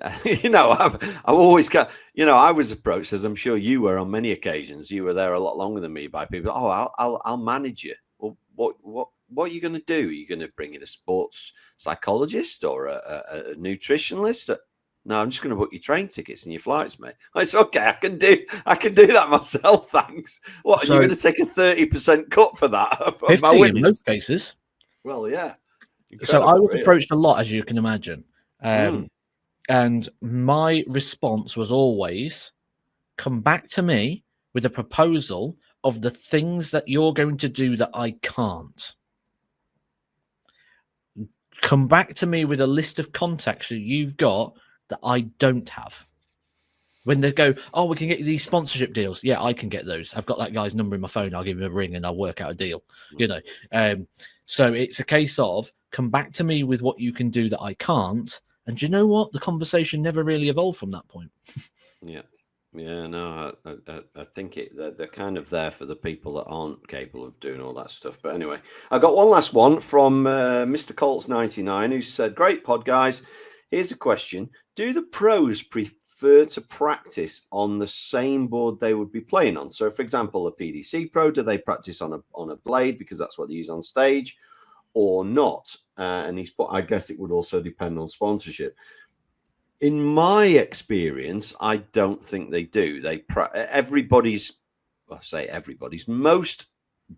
I've always got. I was approached, as I'm sure you were on many occasions. You were there a lot longer than me, by people. Oh, I'll manage you. Well, what are you going to do? Are you going to bring in a sports psychologist or a nutritionist? No, I'm just going to book your train tickets and your flights, mate. It's okay. I can do that myself. Thanks. What? Are you going to take a 30% cut for that? 50 in most cases. Well, yeah. So I was approached a lot, as you can imagine, and my response was always, "Come back to me with a proposal of the things that you're going to do that I can't. Come back to me with a list of contacts that you've got that I don't have." When they go, "Oh, we can get you these sponsorship deals." Yeah, I can get those. I've got that guy's number in my phone. I'll give him a ring and I'll work out a deal. So it's a case of come back to me with what you can do that I can't. And do you know what? The conversation never really evolved from that point. Yeah. No, I think they're kind of there for the people that aren't capable of doing all that stuff. But anyway, I got one last one from Mr. Colts 99, who said, "Great pod, guys. Here's a question: do the pros prefer to practice on the same board they would be playing on? So, for example, a PDC pro, do they practice on a blade because that's what they use on stage, or not?" And he's put, "I guess it would also depend on sponsorship." In my experience, I don't think they do. Most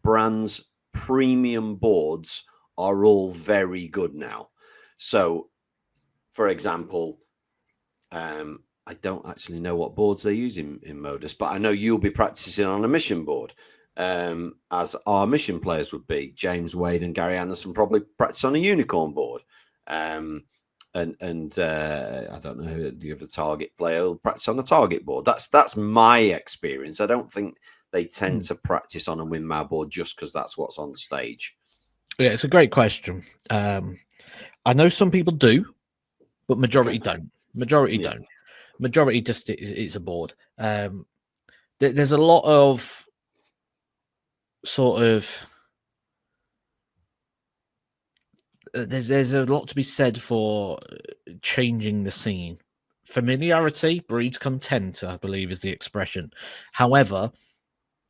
brands' premium boards are all very good now. So, for example, I don't actually know what boards they use in Modus, but I know you'll be practicing on a mission board, as our mission players would be. James Wade and Gary Anderson probably practice on a unicorn board. And I don't know, do you have a target player who'll practice on a target board? That's my experience. I don't think they tend to practice on a WinMAR board just because that's what's on stage. Yeah, it's a great question. I know some people do, but majority don't. Majority don't. Majority just it's a board. There's a lot of sort of there's a lot to be said for changing the scene familiarity breeds content, I believe is the expression. However,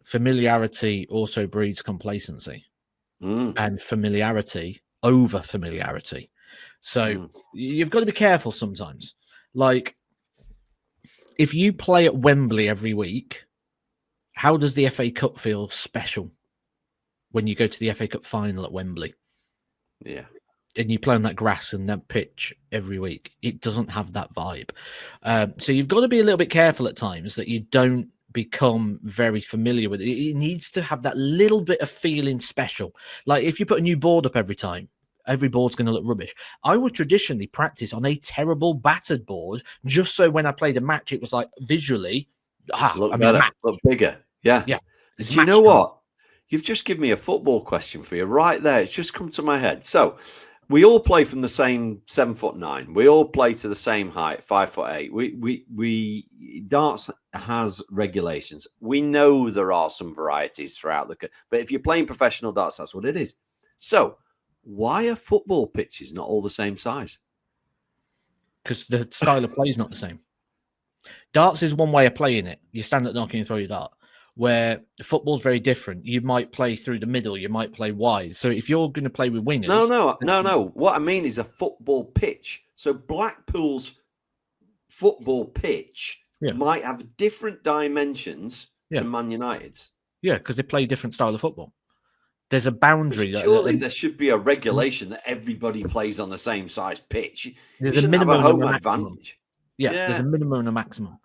familiarity also breeds complacency, and familiarity over familiarity. So you've got to be careful sometimes. Like, if you play at Wembley every week, how does the FA Cup feel special when you go to the FA Cup final at Wembley? Yeah. And you play on that grass and that pitch every week? It doesn't have that vibe. So you've got to be a little bit careful at times that you don't become very familiar with it. It needs to have that little bit of feeling special. Like, if you put a new board up every time, every board's going to look rubbish. I would traditionally practice on a terrible battered board, just so when I played a match, it was like visually, look better, look bigger. Yeah. Do you know what? You've just given me a football question for you right there. It's just come to my head. So we all play from the same 7'9". We all play to the same height, 5'8". We darts has regulations. We know there are some varieties throughout but if you're playing professional darts, that's what it is. So why are football pitches not all the same size? Because the style of play is not the same. Darts is one way of playing it. You stand at knocking and throw your dart. Where football's very different. You might play through the middle. You might play wide. So if you're going to play with wingers... No. What I mean is a football pitch. So Blackpool's football pitch might have different dimensions to Man United's. Yeah, because they play different style of football. There's a boundary. Surely there should be a regulation that everybody plays on the same size pitch. There's a minimum have a home and a advantage. Yeah, there's a minimum and a maximum.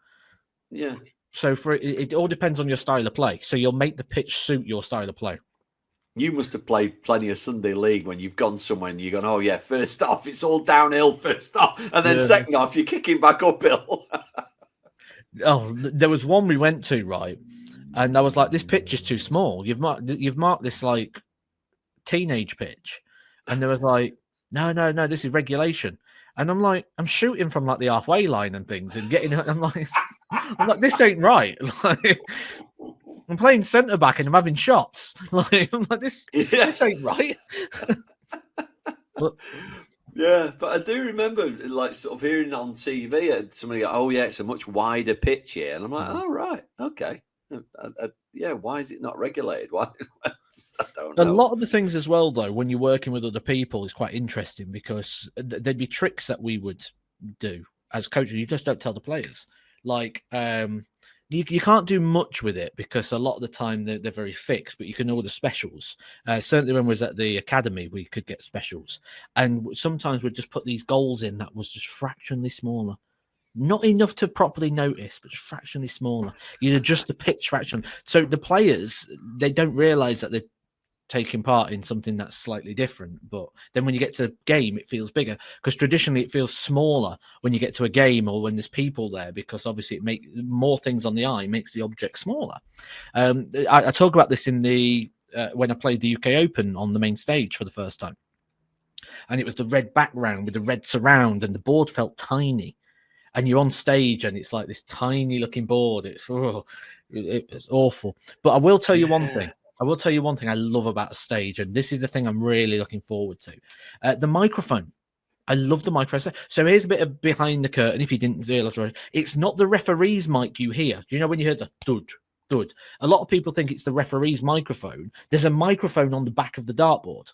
Yeah. So it all depends on your style of play. So you'll make the pitch suit your style of play. You must have played plenty of Sunday League when you've gone somewhere and you've gone, oh, yeah, first off, it's all downhill first off. And then second off, you're kicking back uphill. There was one we went to, right? And I was like, this pitch is too small. You've marked this like teenage pitch. And there was like, no, this is regulation. And I'm like, I'm shooting from like the halfway line and things and getting, I'm like, this ain't right. Like, I'm playing centre back and I'm having shots. I'm like, this ain't right. Yeah, but I do remember like sort of hearing on TV and somebody go, oh yeah, it's a much wider pitch here. And I'm like, oh, right, okay. Yeah, why is it not regulated? Why? I don't know. A lot of the things as well, though, when you're working with other people, is quite interesting because there'd be tricks that we would do as coaches. You just don't tell the players. Like, you can't do much with it because a lot of the time they're very fixed, but you can order specials. Certainly when we was at the academy, we could get specials. And sometimes we'd just put these goals in that was just fractionally smaller. Not enough to properly notice, but just fractionally smaller. You adjust the pitch fraction. So the players, they don't realize that they're taking part in something that's slightly different. But then when you get to a game, it feels bigger because traditionally it feels smaller when you get to a game or when there's people there, because obviously it makes more things on the eye, makes the object smaller. I talk about this in the when I played the UK Open on the main stage for the first time. And it was the red background with the red surround and the board felt tiny. And you're on stage and it's like this tiny looking board. It's awful. But I will tell you one thing. I love about a stage, and this is the thing I'm really looking forward to. The microphone. I love the microphone. So here's a bit of behind the curtain, if you didn't realize already. It's not the referee's mic you hear. Do you know when you hear the dud? A lot of people think it's the referee's microphone. There's a microphone on the back of the dartboard.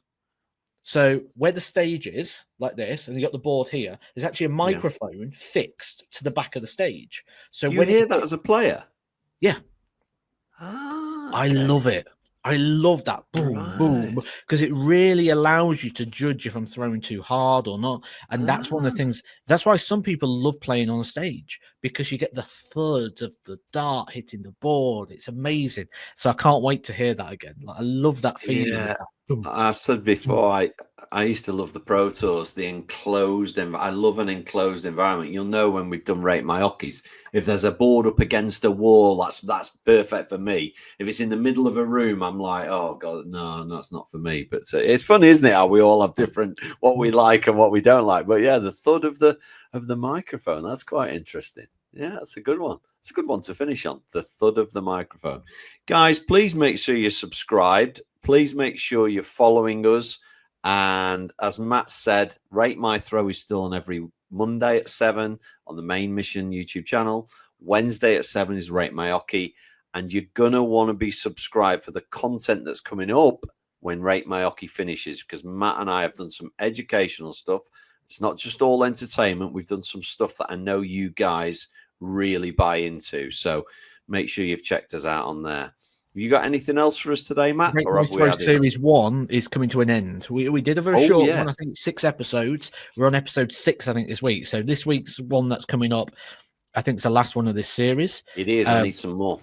So where the stage is, like this, and you got the board here, there's actually a microphone fixed to the back of the stage. So you hear that as a player? Yeah. Ah, okay. I love it. I love that boom, boom, because it really allows you to judge if I'm throwing too hard or not. And that's one of the things. That's why some people love playing on stage, because you get the thud of the dart hitting the board. It's amazing. So I can't wait to hear that again. Like, I love that feeling. Yeah. I've said before, I used to love the Pro Tours, the enclosed I love an enclosed environment. You'll know when we've done Rate My Hockeys, if there's a board up against a wall, that's perfect for me. If it's in the middle of a room, I'm like, oh god, no, it's not for me. But it's funny, isn't it, how we all have different what we like and what we don't like. But yeah, the thud of the microphone, that's quite interesting. Yeah, that's a good one. It's a good one to finish on, the thud of the microphone. Guys, please make sure you're subscribed. Please make sure you're following us. And as Matt said, Rate My Throw is still on every Monday at 7 on the Main Mission YouTube channel. Wednesday at 7 is Rate My Hockey. And you're going to want to be subscribed for the content that's coming up when Rate My Hockey finishes, because Matt and I have done some educational stuff. It's not just all entertainment. We've done some stuff that I know you guys really buy into. So make sure you've checked us out on there. Have you got anything else for us today, Matt? Rate Or My have we Throw had Series 1 is coming to an end. We did a very short one, I think 6 episodes. We're on episode 6, I think, this week. So this week's one that's coming up, I think it's the last one of this series. It is. I need some more.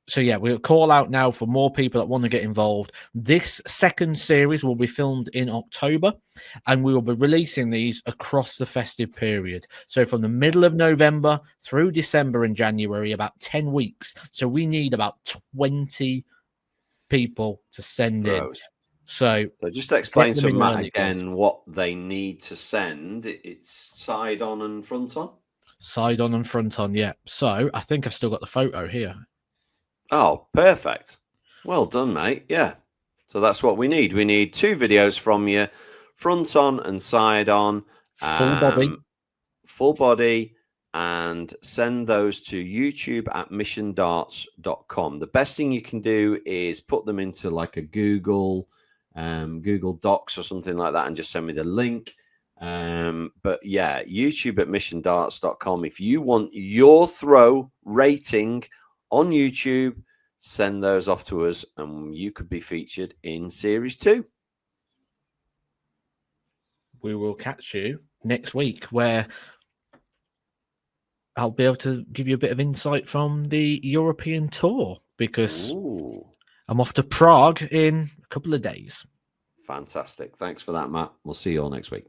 So yeah, we'll call out now for more people that want to get involved. This second series will be filmed in October, and we will be releasing these across the festive period. So from the middle of November through December and January, about 10 weeks. So we need about 20 people to send in. So just explain to Matt again what they need to send. It's side on and front on? Side on and front on, yeah. So I think I've still got the photo here. Oh, perfect. Well done, mate. Yeah. So that's what we need. We need 2 videos from you, front on and side on. Full body. Full body. And send those to YouTube at missiondarts.com. The best thing you can do is put them into like a Google Docs or something like that and just send me the link. But yeah, YouTube at missiondarts.com. If you want your throw rating on YouTube, send those off to us and you could be featured in series 2. We will catch you next week, where I'll be able to give you a bit of insight from the European tour, because I'm off to Prague in a couple of days. Fantastic. Thanks for that, Matt. We'll see you all next week.